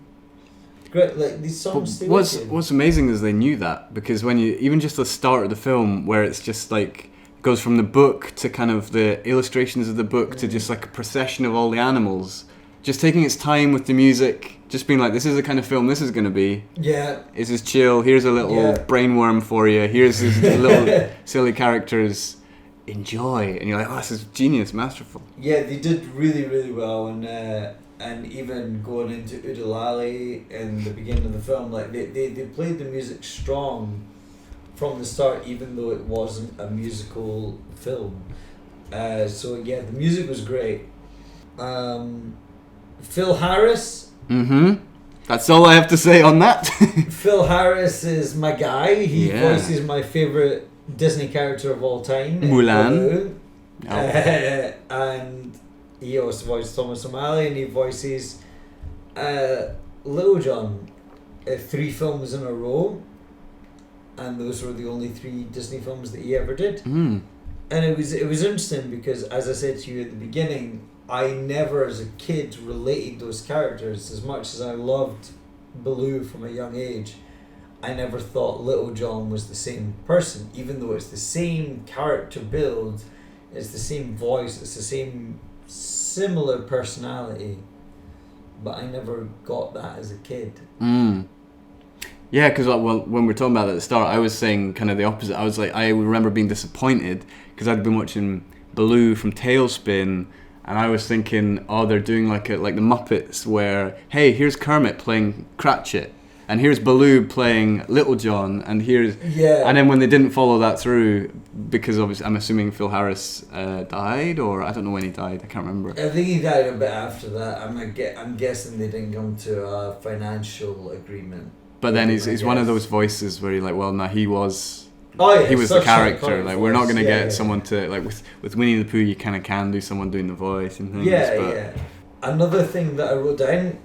Great, like these songs stay with you. What's amazing is they knew that, because when you even just the start of the film where it's just like goes from the book to kind of the illustrations of the book to just like a procession of all the animals, just taking its time with the music, just being like, this is the kind of film this is going to be. Yeah. This is chill. Here's a little brainworm for you. Here's these little silly characters. Enjoy. And you're like, oh, this is genius, masterful. Yeah, they did really, really well, and even going into Udalali in the beginning of the film, like they played the music strong from the start, even though it wasn't a musical film. So yeah, the music was great. Phil Harris. That's all I have to say on that. Phil Harris is my guy. He voices my favourite Disney character of all time, Mulan. And he also voiced Thomas O'Malley, and he voices Little John 3 films in a row, and those were the only 3 Disney films that he ever did. And it was interesting because, as I said to you at the beginning, I never as a kid related those characters. As much as I loved Baloo from a young age, I never thought Little John was the same person, even though it's the same character build, it's the same voice, it's the same similar personality, but I never got that as a kid. Yeah, because when we were talking about it at the start, I was saying kind of the opposite. I was like, I remember being disappointed because I'd been watching Baloo from Tailspin, and I was thinking, oh, they're doing like the Muppets, where, hey, here's Kermit playing Cratchit, and here's Baloo playing Little John, and here's... Yeah. And then when they didn't follow that through, because obviously I'm assuming Phil Harris died, or I don't know when he died, I can't remember. I think he died a bit after that. I'm guessing they didn't come to a financial agreement. But then he's one of those voices where you're like, well, no, he was... Oh, yeah, he was the character. Like, we're not going to get voice. someone to... Like, with Winnie the Pooh, you kind of can do someone doing the voice and things. Yeah. Another thing that I wrote down...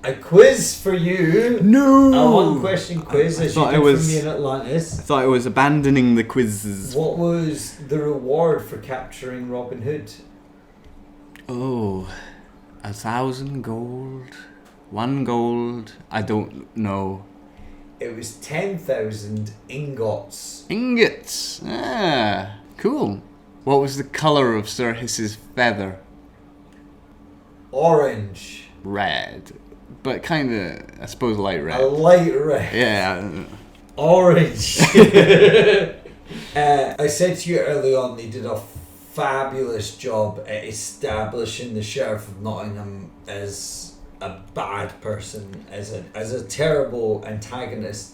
A quiz for you. No! A one-question quiz, as you did for me in Atlantis. I thought I was abandoning the quizzes. What was the reward for capturing Robin Hood? Oh, 1,000 gold, 1 gold. I don't know. It was 10,000 ingots. Ingots. Ah, cool. What was the colour of Sir Hiss's feather? Orange. Red. But kind of, I suppose, light red. A light red. Yeah. Orange. I said to you early on, they did a fabulous job at establishing the Sheriff of Nottingham as a bad person, as a terrible antagonist,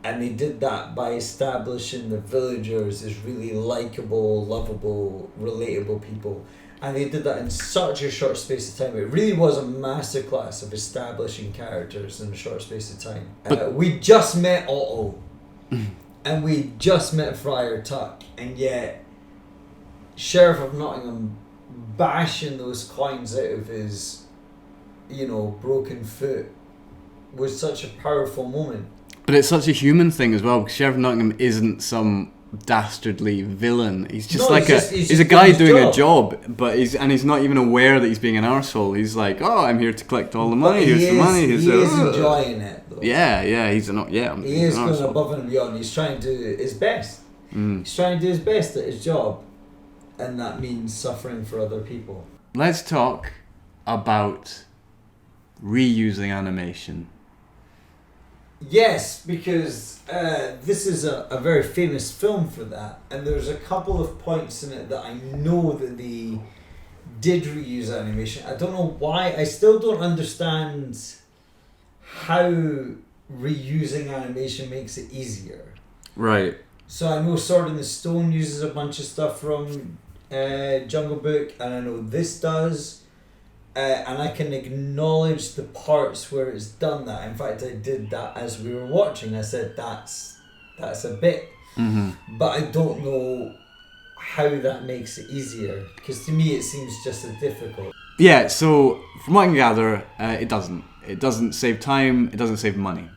and they did that by establishing the villagers as really likable, lovable, relatable people. And they did that in such a short space of time. It really was a masterclass of establishing characters in a short space of time. We just met Otto, and we just met Friar Tuck, and yet Sheriff of Nottingham bashing those coins out of his, broken foot was such a powerful moment. But it's such a human thing as well, because Sheriff of Nottingham isn't some dastardly villain. He's just he's a guy doing a job, but he's not even aware that he's being an arsehole. He's like, oh, I'm here to collect all the money. Here's the money. He is enjoying it, though. Yeah, he's not. Yeah, he is going above and beyond. He's trying to do his best. He's trying to do his best at his job, and that means suffering for other people. Let's talk about reusing animation. Yes, because this is a very famous film for that, and there's a couple of points in it that I know that they did reuse animation. I don't know why. I still don't understand how reusing animation makes it easier. Right. So I know Sword in the Stone uses a bunch of stuff from Jungle Book, and I know this does. And I can acknowledge the parts where it's done that. In fact, I did that as we were watching. I said, that's a bit. Mm-hmm. But I don't know how that makes it easier. Because to me, it seems just as difficult. Yeah, so from what I can gather, it doesn't. it doesn't save time, it doesn't save money.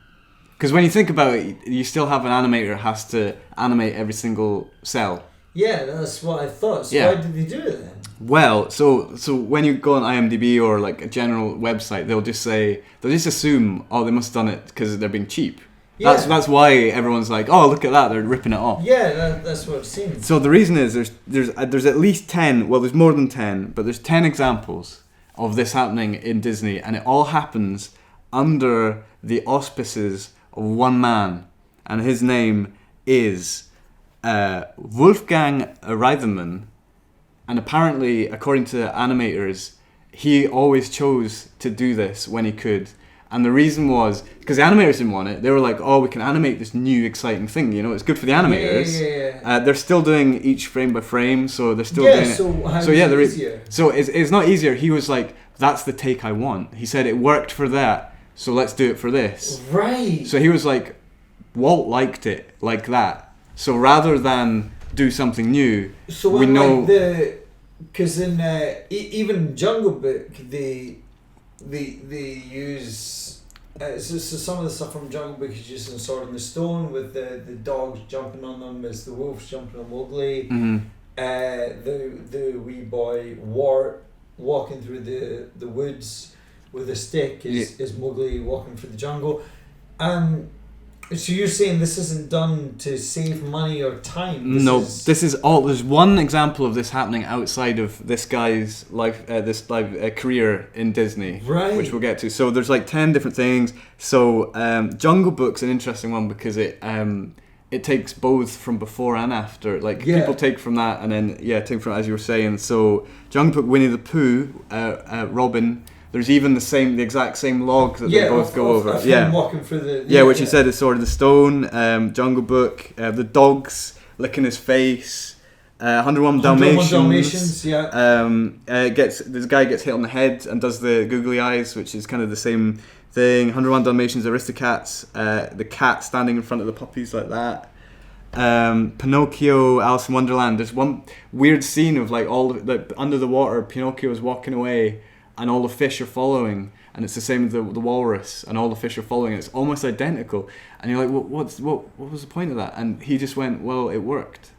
Because when you think about it, you still have an animator has to animate every single cell. Yeah, that's what I thought. So Yeah. why did they do it then? Well, so when you go on IMDb or like a general website, they'll just assume, oh, they must have done it because they're being cheap. Yeah. That's why everyone's like, oh, look at that, they're ripping it off. Yeah, that's what it seems. So the reason is there's at least 10, well, there's more than 10, but there's 10 examples of this happening in Disney, and it all happens under the auspices of one man, and his name is Wolfgang Reitherman, and apparently, according to animators, he always chose to do this when he could. And the reason was, because the animators didn't want it, they were like, oh, we can animate this new exciting thing, you know, it's good for the animators. Yeah. They're still doing each frame by frame, so they're still doing it. So how is it easier? So it's not easier. He was like, that's the take I want. He said it worked for that, so let's do it for this. Right. So he was like, Walt liked it like that. So rather than do something new, So we know... like because in even Jungle Book, they use so some of the stuff from Jungle Book is used in Sword in the Stone with the dogs jumping on them as the wolves jumping on Mowgli. Mm-hmm. The wee boy walking through the woods with a stick is Mowgli walking through the jungle. So you're saying this isn't done to save money or time? This is all. There's one example of this happening outside of this guy's life, career in Disney, right? Which we'll get to. So there's like 10 different things. So Jungle Book's an interesting one because it takes both from before and after. Like people take from that and then take from, as you were saying. So Jungle Book, Winnie the Pooh, Robin. There's even the exact same log that they both go over. Walking through the which he said is Sword of the Stone, Jungle Book, the dogs licking his face, 101 Dalmatians. This guy gets hit on the head and does the googly eyes, which is kind of the same thing. 101 Dalmatians, Aristocats, the cat standing in front of the puppies like that. Pinocchio, Alice in Wonderland. There's one weird scene of like under the water, Pinocchio is walking away. And all the fish are following, and it's the same with the walrus, and all the fish are following. It's almost identical, and you're like, what was the point of that? And he just went, well, it worked,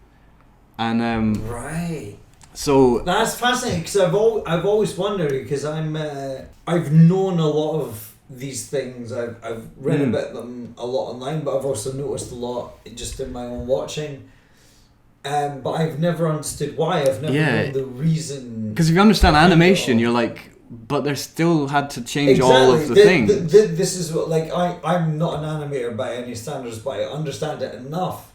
and right. So that's fascinating because I've always wondered because I've known a lot of these things. I've read about them a lot online, but I've also noticed a lot just in my own watching. But I've never understood why. I've never known the reason. Because if you understand animation, you're like. But they still had to change all of the things. This is what, like, I'm not an animator by any standards, but I understand it enough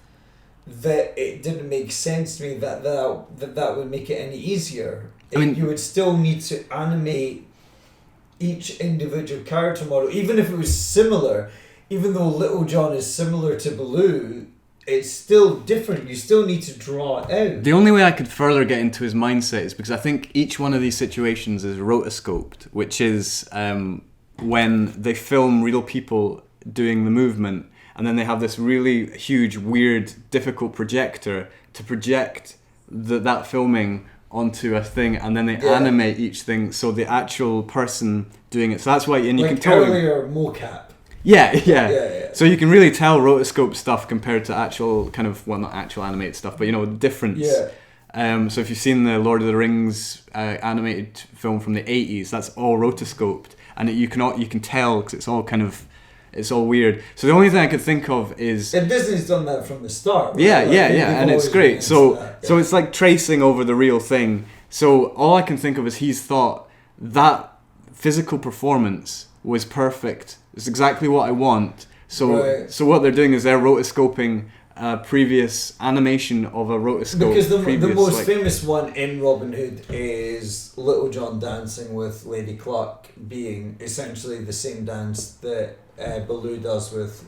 that it didn't make sense to me that would make it any easier. I mean, you would still need to animate each individual character model, even if it was similar. Even though Little John is similar to Baloo, it's still different. You still need to draw it out. The only way I could further get into his mindset is because I think each one of these situations is rotoscoped, which is when they film real people doing the movement, and then they have this really huge, weird, difficult projector to project that filming onto a thing, and then they animate each thing so the actual person doing it. So that's why, and you can tell earlier mocap. Yeah. So you can really tell rotoscope stuff compared to actual kind of, well, not actual animated stuff, but the difference. Yeah. So if you've seen the Lord of the Rings animated film from the 80s, that's all rotoscoped, and you can tell because it's all weird. So the only thing I could think of is... And Disney's done that from the start. Right? Yeah, and it's great. So it's like tracing over the real thing. So all I can think of is he's thought that physical performance was perfect. It's exactly what I want. So what they're doing is they're rotoscoping previous animation of a rotoscope. Because the most famous one in Robin Hood is Little John dancing with Lady Cluck, being essentially the same dance that Baloo does with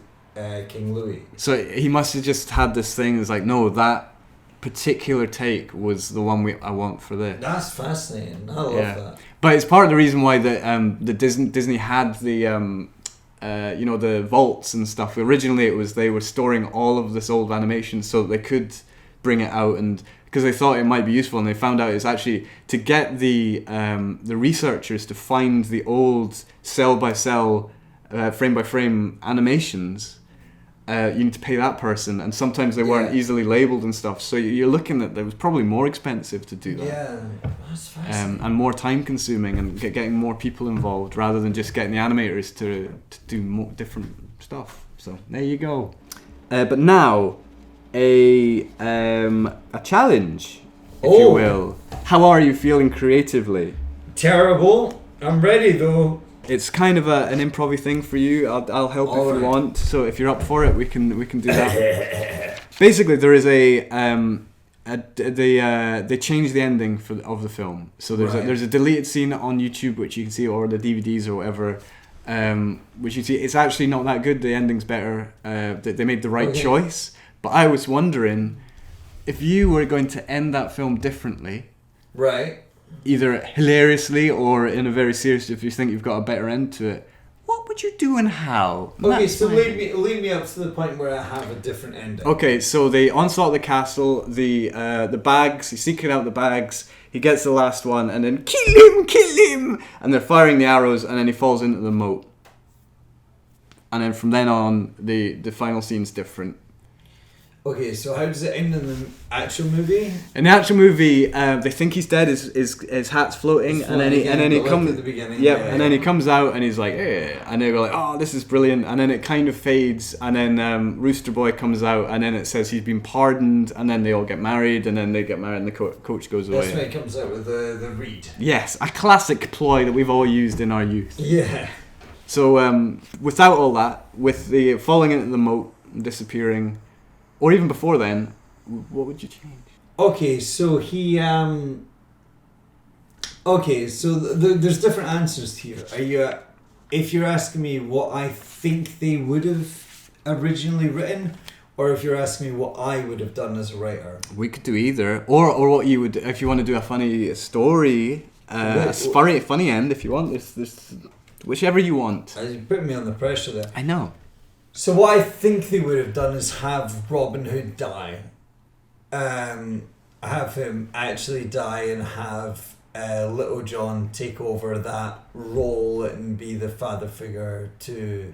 King Louis. So he must have just had this thing. It's like, no, that particular take was the one I want for this. That's fascinating. I love that. But it's part of the reason why the Disney had the the vaults and stuff. Originally, it was they were storing all of this old animation so that they could bring it out and because they thought it might be useful, and they found out it's actually to get the researchers to find the old cell by cell, frame by frame animations. You need to pay that person, and sometimes they weren't easily labeled and stuff. So you're looking at that was probably more expensive to do that. Yeah, that's fascinating. And more time consuming, and getting more people involved rather than just getting the animators to do more different stuff. So there you go. But now a challenge, if you will. How are you feeling creatively? Terrible. I'm ready though. It's kind of an improv-y thing for you. I'll help if you want. So if you're up for it, we can do that. Basically, there is they changed the ending of the film. So there's a deleted scene on YouTube which you can see, or the DVDs or whatever, which you see. It's actually not that good. The ending's better. They made the right choice. But I was wondering if you were going to end that film differently. Right. Either hilariously or in a very serious, if you think you've got a better end to it, what would you do and how? Okay, so lead me up to the point where I have a different ending. Okay, so they onslaught the castle, the bags, he's seeking out the bags, he gets the last one, and then kill him, and they're firing the arrows, and then he falls into the moat. And then from then on, the final scene's different. Okay, so how does it end in the actual movie? In the actual movie, they think he's dead. His hat's floating, and then he comes. At the beginning, and then he comes out, and he's like, "Hey," and they go like, "Oh, this is brilliant." And then it kind of fades, and then Rooster Boy comes out, and then it says he's been pardoned, and then they all get married, and then they get married, and the coach goes away. That's when it comes out with the reed. Yes, a classic ploy that we've all used in our youth. Yeah. So without all that, with the falling into the moat, disappearing. Or even before then, what would you change? Okay, so there's different answers here. If you're asking me what I think they would have originally written, or if you're asking me what I would have done as a writer? We could do either, or what you would, if you want to do a funny story, funny end. If you want, this whichever you want. You put me on the pressure there. I know. So what I think they would have done is have Robin Hood die. Have him actually die and have Little John take over that role and be the father figure to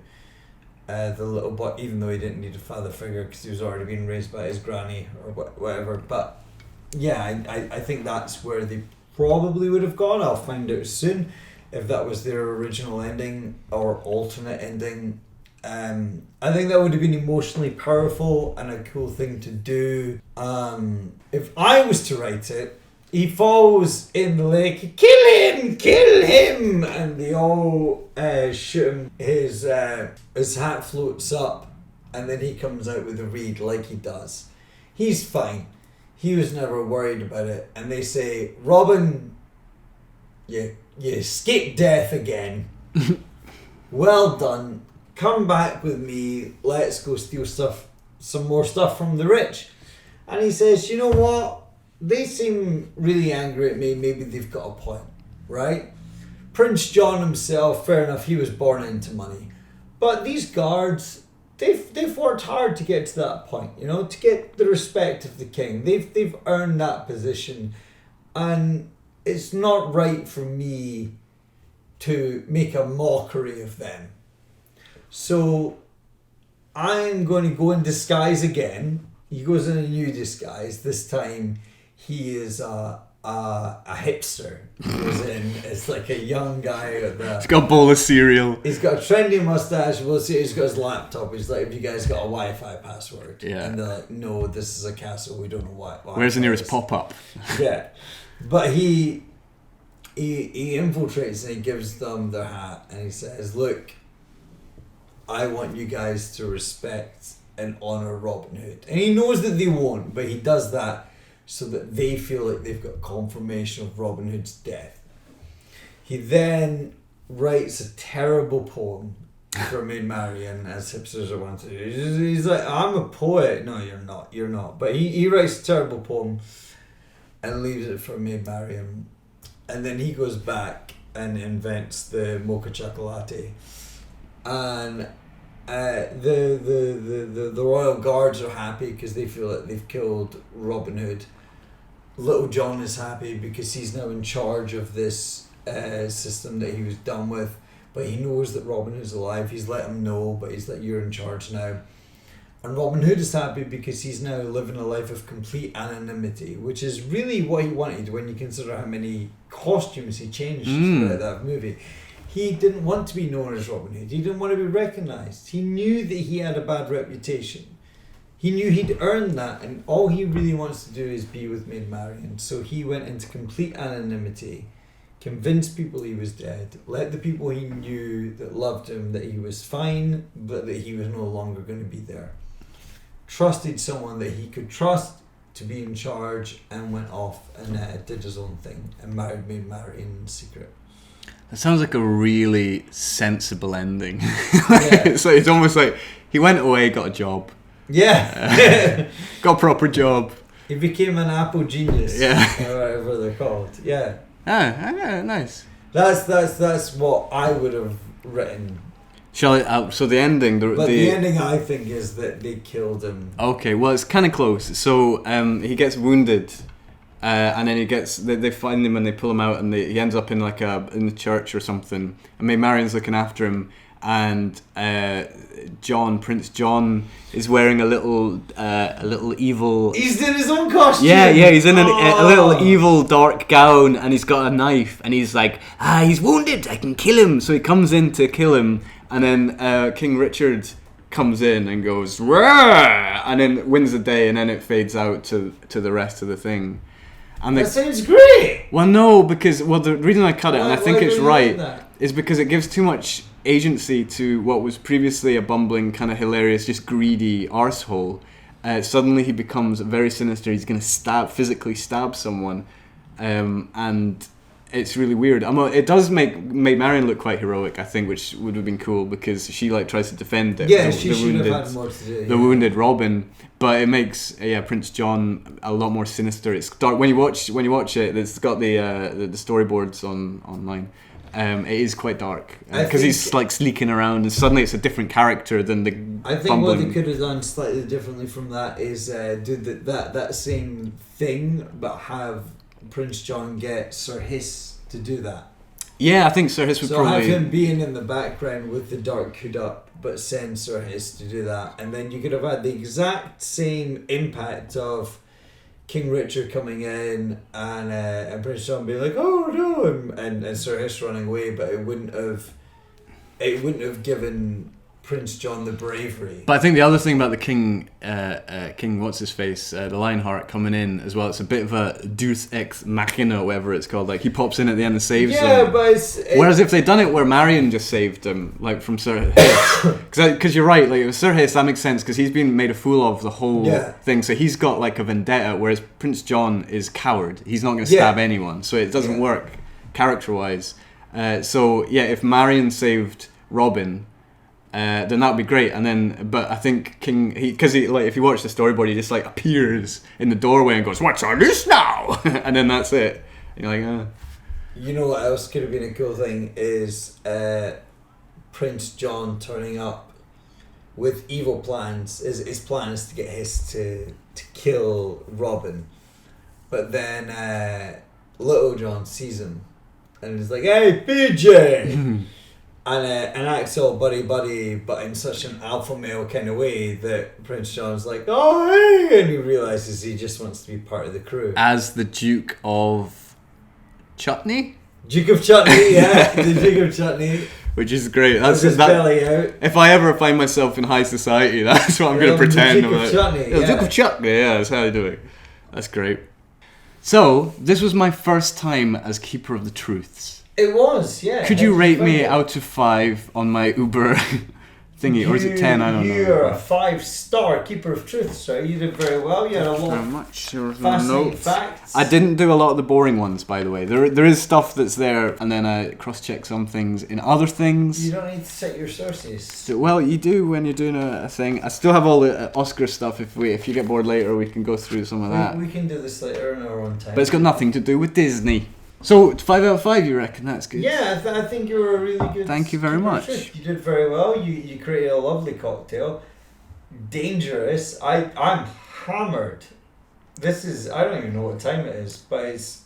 the little boy, even though he didn't need a father figure because he was already being raised by his granny or whatever. But yeah, I think that's where they probably would have gone. I'll find out soon if that was their original ending or alternate ending. I think that would have been emotionally powerful and a cool thing to do. If I was to write it, he falls in the lake, kill him, and they all shoot him. His hat floats up, and then he comes out with a reed like he does. He's fine. He was never worried about it. And they say, Robin, you escaped death again. Well done. Come back with me, let's go steal some more stuff from the rich. And he says, you know what? They seem really angry at me, maybe they've got a point, right? Prince John himself, fair enough, he was born into money. But these guards, they've worked hard to get to that point, you know, to get the respect of the king. They've earned that position. And it's not right for me to make a mockery of them. So I'm going to go in disguise again. He goes in a new disguise. This time he is a hipster. He goes in as like a young guy. He's got a bowl of cereal. He's got a trendy mustache. We'll see. He's got his laptop. He's like, have you guys got a Wi-Fi password? Yeah. And they're like, no, this is a castle. We don't know what. Where's the nearest pop-up? Yeah. But he infiltrates and he gives them their hat and he says, look, I want you guys to respect and honour Robin Hood. And he knows that they won't, but he does that so that they feel like they've got confirmation of Robin Hood's death. He then writes a terrible poem for Maid Marian, as hipsters are wont to do. He's like, I'm a poet. No, you're not. But he writes a terrible poem and leaves it for Maid Marian. And then he goes back and invents the mocha chocolate. And the royal guards are happy because they feel like they've killed Robin Hood. Little John is happy because he's now in charge of this system that he was done with, but he knows that Robin Hood's alive. He's let him know, but he's like, you're in charge now. And Robin Hood is happy because he's now living a life of complete anonymity, which is really what he wanted when you consider how many costumes he changed throughout that movie. He didn't want to be known as Robin Hood. He didn't want to be recognised. He knew that he had a bad reputation. He knew he'd earned that, and all he really wants to do is be with Maid Marian. So he went into complete anonymity, convinced people he was dead, let the people he knew that loved him that he was fine, but that he was no longer going to be there. Trusted someone that he could trust to be in charge, and went off and did his own thing and married Maid Marian in secret. That sounds like a really sensible ending. It's almost like he went away, got a job. Yeah. Got a proper job. He became an Apple genius. Yeah. Or whatever they're called. Yeah. Ah, nice. That's what I would have written. Shall I? So the ending. The ending, I think, is that they killed him. Okay, well, it's kind of close. So he gets wounded, and then they find him and they pull him out, and he ends up in in the church or something. And Maid Marian's looking after him, and Prince John is wearing a little evil. He's in his own costume. Yeah, he's in a little evil dark gown, and he's got a knife, and he's like, he's wounded, I can kill him. So he comes in to kill him, and then King Richard comes in and goes, "Rah!" and then wins the day, and then it fades out to the rest of the thing. And that sounds great. Well, no, because the reason I cut it, and I think it's right, that? is because it gives too much agency to what was previously a bumbling, kind of hilarious, just greedy arsehole. Suddenly he becomes very sinister. He's going to physically stab someone, and it's really weird. It does make Maid Marian look quite heroic, I think, which would have been cool because she tries to defend it. Yeah, she should have had more to do. The wounded Robin, but it makes Prince John a lot more sinister. It's dark when you watch it. It's got the storyboards online. It is quite dark because he's like sneaking around, and suddenly it's a different character than the. I think what they could have done slightly differently from that is do that same thing, but have Prince John get Sir Hiss to do that. Yeah, I think Sir Hiss would probably. So have him being in the background with the dark hood up, but send Sir Hiss to do that, and then you could have had the exact same impact of King Richard coming in and Prince John being like, "Oh no," and Sir Hiss running away, but it wouldn't have given Prince John the bravery. But I think the other thing about the King what's his face, the Lionheart coming in as well, it's a bit of a Deus Ex Machina, whatever it's called. Like he pops in at the end and saves them. Yeah, but whereas if they'd done it where Marion just saved him, like from Sir Hiss, because you're right, like with Sir Hiss that makes sense because he's been made a fool of the whole thing, so he's got like a vendetta, whereas Prince John is coward. He's not going to stab anyone, so it doesn't work character-wise. If Marion saved Robin, then that would be great. And then, but I think because if you watch the storyboard, he just like appears in the doorway and goes, "What's on this now?" and then that's it. And you're like, You know what else could have been a cool thing is Prince John turning up with evil plans. His plan is to get Hiss to kill Robin, but then Little John sees him and he's like, "Hey, PJ." And acts all buddy, but in such an alpha male kind of way that Prince John's like, "Oh, hey!" and he realises he just wants to be part of the crew. As the Duke of Chutney? Duke of Chutney, yeah, the Duke of Chutney. Which is great. That's his belly out. If I ever find myself in high society, that's what I'm going to pretend. The Duke of Chutney, The Duke of Chutney, yeah, that's how I do it. That's great. So, this was my first time as Keeper of the Truths. It was, yeah. Could you rate me out of 5 on my Uber thingy, or is it 10? I don't know. You're a 5-star Keeper of Truth, sir. You did very well. You had a lot of fascinating facts. I didn't do a lot of the boring ones, by the way. There is stuff that's there, and then I cross-check some things in other things. You don't need to set your sources. So, well, you do when you're doing a thing. I still have all the Oscar stuff. If you get bored later, we can go through some of that. We can do this later in our own time. But it's got nothing to do with Disney. So 5 out of 5, you reckon? That's good. Yeah, I think you were a really good. Thank you very much. You did very well. You created a lovely cocktail. Dangerous. I'm hammered This is, I don't even know what time it is, but it's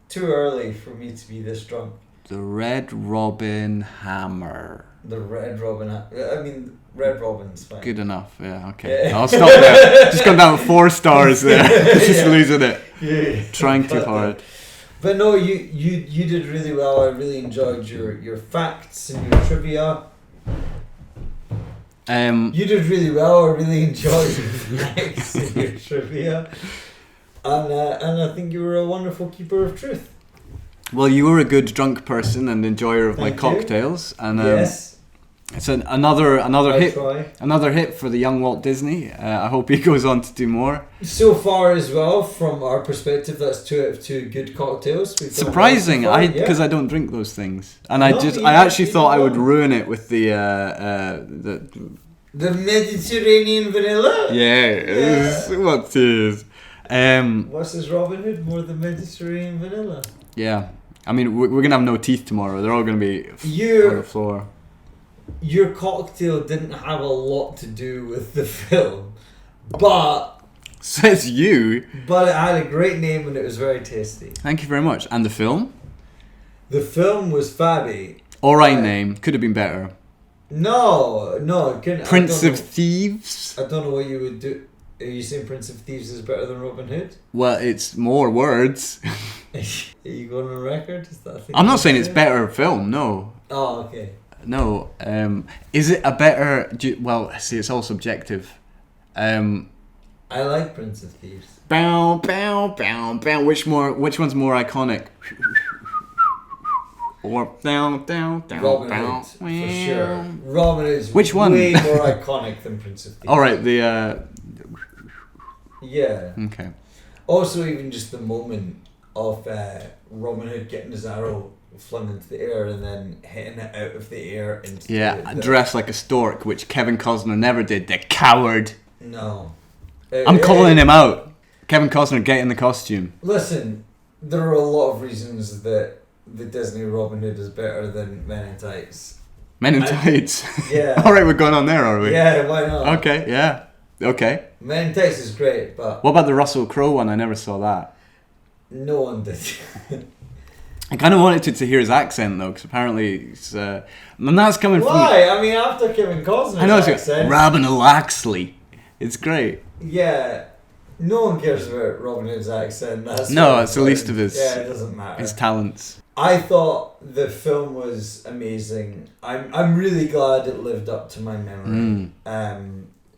too early for me to be this drunk. The Red Robin Hammer. The Red Robin, Red Robin's fine. Good enough. Yeah. Okay. I'll stop there. Just gone down 4 stars there. Just losing it. Yeah. Trying too hard. But no, you did really well. I really enjoyed your facts and your trivia. You did really well. I really enjoyed your facts and your trivia. And I think you were a wonderful keeper of truth. Well, you were a good drunk person and enjoyer of my Thank you. cocktails, and Yes. it's another I hit, try. another hit for the young Walt Disney. I hope he goes on to do more. So far as well, from our perspective, that's 2 out of 2 good cocktails. We've done Surprising, well so far, because I don't drink those things, and No, I actually thought I would ruin it with the the Mediterranean vanilla. yeah. What is What's his Robin Hood? More the Mediterranean vanilla. yeah. I mean, we're gonna have no teeth tomorrow. They're all gonna be on the floor. Your cocktail didn't have a lot to do with the film, but Says you. it had a great name and it was very tasty. Thank you very much. And the film? The film was fabby. Alright name. Could have been better. No, it couldn't. Prince of Thieves? I don't know what you would do. Are you saying Prince of Thieves is better than Robin Hood? Well, it's more words. Are you going on record? Is that a thing I'm not you saying say? it's better film, no. Oh, okay. No. Is it a better... Well, see, it's all subjective. I like Prince of Thieves. Bow, bow, bow, bow. Which one's more iconic? Or down, down, down, Robin bow. Hood, for sure. Robin Hood's Which one? way more iconic than Prince of Thieves. Alright, the... Yeah. Okay. Also, even just the moment of Robin Hood getting his arrow flung into the air and then hitting it out of the air into Yeah, dressed like a stork, which Kevin Costner never did. The coward. No. I'm calling him out. Kevin Costner, get in the costume. Listen, there are a lot of reasons that the Disney Robin Hood is better than Men in Tights. Men in Tights. Yeah. Alright, we're going on there, are we? Yeah, why not? Okay, yeah. Okay. Men in Tights is great, but What about the Russell Crowe one? I never saw that. no one did. I kind of wanted to hear his accent, though, because apparently it's... and that's coming Why? I mean, after Kevin Costner's from... I know, it's accent. Robin Laxley. It's great. Yeah. No one cares about Robin Hood's accent. That's No, what it's the least of his... Yeah, it doesn't matter. His talents. I thought the film was amazing. I'm really glad it lived up to my memory.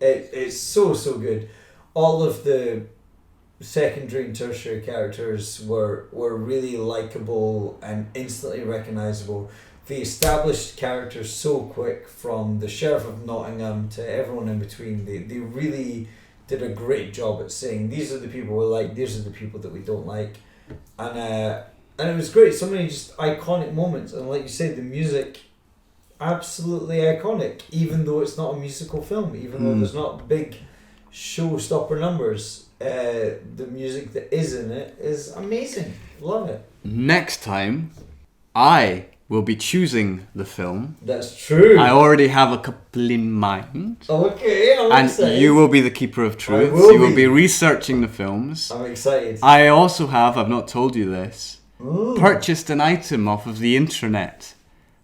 It's so good. All of the secondary and tertiary characters were really likable and instantly recognisable. They established characters so quick, from the Sheriff of Nottingham to everyone in between. They really did a great job at saying, these are the people we like, these are the people that we don't like. And it was great. So many just iconic moments. And like you said, the music, absolutely iconic. Even though it's not a musical film, even though there's not big showstopper numbers, the music that is in it is amazing. Love it. Next time, I will be choosing the film. That's true. I already have a couple in mind. Okay, I'm And excited. you will be the keeper of truth. will You will be. be researching the films. I'm excited. I also have, I've not told you this, purchased an item off of the intranet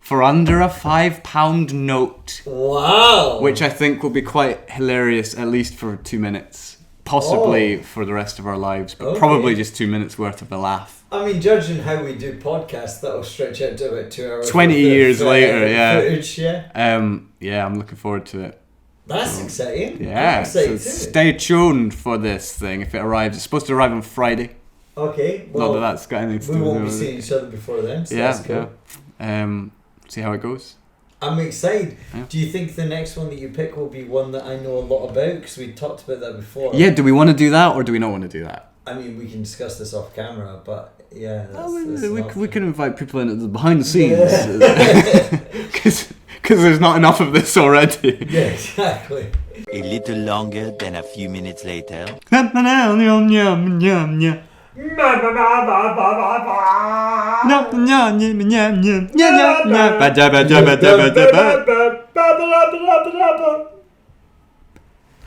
for under a £5 note, Wow. which I think will be quite hilarious, at least for 2 minutes. Possibly for the rest of our lives, but Okay. probably just 2 minutes worth of a laugh. I mean, judging how we do podcasts, that'll stretch out to about 2 hours. 20 worth of, years later, yeah. Footage, yeah. Yeah, I'm looking forward to it. That's exciting. Yeah, I'm so excited too. stay tuned for this thing if it arrives. It's supposed to arrive on Friday. Okay, well, Not that that's got anything to we do won't be with seeing it. each other before then, so Yeah, that's cool. yeah. See how it goes. I'm excited. Yeah. Do you think the next one that you pick will be one that I know a lot about? Because we talked about that before. Yeah, do we want to do that or do we not want to do that? I mean, we can discuss this off camera, but yeah. That's, Oh, that's we an we can invite people in at the behind the scenes. Yeah. Because there's not enough of this already. option. Yeah, exactly. A little longer than a few minutes later.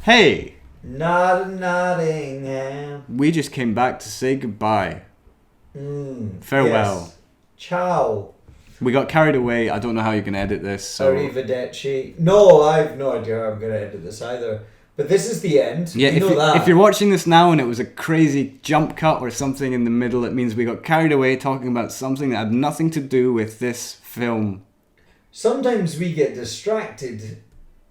Hey, Nottingham. We just came back to say goodbye. Farewell. Yes. Ciao. We got carried away. I don't know how you can edit this. So Arrivederci. No, I've no idea how I'm going to edit this either. But this is the end. yeah, You know that. if you're watching this now and it was a crazy jump cut or something in the middle, it means we got carried away talking about something that had nothing to do with this film. Sometimes we get distracted.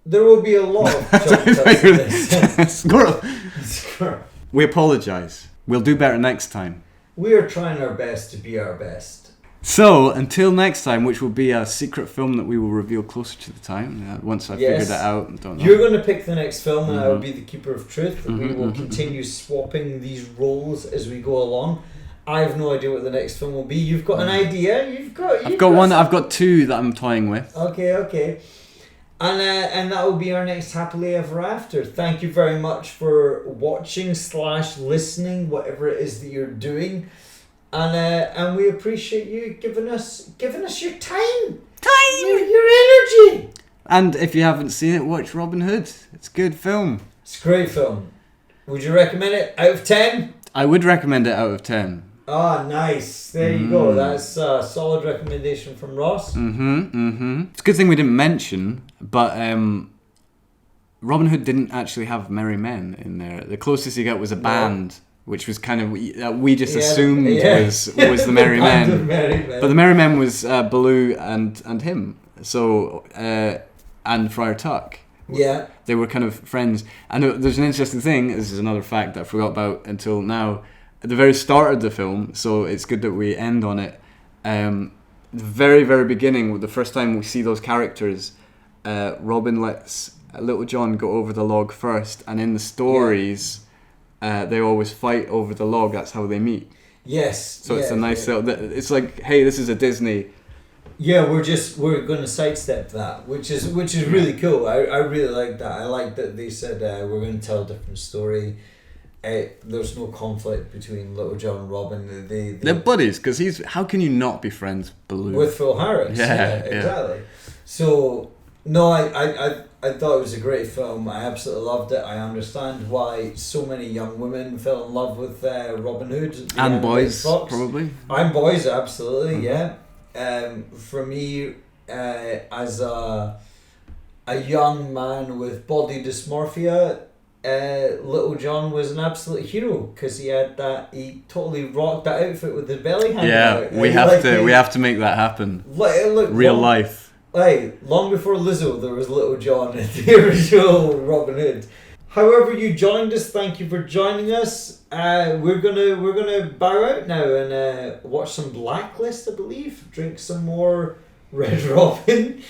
There will be a lot of jump cuts in this. Squirrel. We apologise. We'll do better next time. We are trying our best to be our best. So, until next time, which will be a secret film that we will reveal closer to the time, once I've figured it out. I don't know. You're going to pick the next film and I will be the keeper of truth. We will continue swapping these roles as we go along. I have no idea what the next film will be. You've got an idea? I've got one. I've got two that I'm toying with. Okay. And that will be our next Happily Ever After. Thank you very much for watching / listening, whatever it is that you're doing. And we appreciate you giving us your time, your energy. And if you haven't seen it, watch Robin Hood. It's a good film. It's a great film. Would you recommend it out of 10? I would recommend it out of 10. Ah, nice. There you go. That's a solid recommendation from Ross. It's a good thing we didn't mention, but Robin Hood didn't actually have merry men in there. The closest you got was a band. Which was kind of we just assumed was the Merry Men. But the Merry Men was Baloo and him. So and Friar Tuck. Yeah. They were kind of friends. And there's an interesting thing. This is another fact that I forgot about until now. At the very start of the film, so it's good that we end on it. The very, very beginning, the first time we see those characters, Robin lets Little John go over the log first, and in the stories. They always fight over the log. That's how they meet. Yes. So it's a nice little. It's like, hey, this is a Disney. Yeah, we're going to sidestep that, which is really cool. I really like that. I like that they said we're going to tell a different story. There's no conflict between Little John and Robin. They're buddies, because how can you not be friends, Baloo? With Phil Harris. Yeah, exactly. So no, I thought it was a great film. I absolutely loved it. I understand why so many young women fell in love with Robin Hood. And boys, probably. And boys, absolutely, yeah. For me, as a young man with body dysmorphia, Little John was an absolute hero because he totally rocked that outfit with the belly hanging out. We have to make that happen. Real life. Long before Lizzo, there was Little John in the original Robin Hood. However you joined us, thank you for joining us. We're gonna bow out now and watch some Blacklist, I believe. Drink some more Red Robin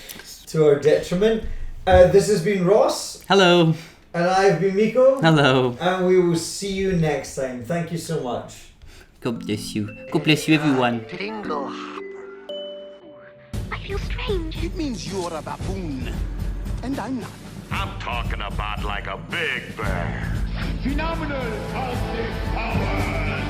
to our detriment. This has been Ross. Hello. And I've been MiKo. Hello. And we will see you next time. Thank you so much. God bless you. God bless you, everyone. Dingle hopper. I feel strange. It means you're a baboon. And I'm not. I'm talking about like a big bear. Phenomenal cosmic powers.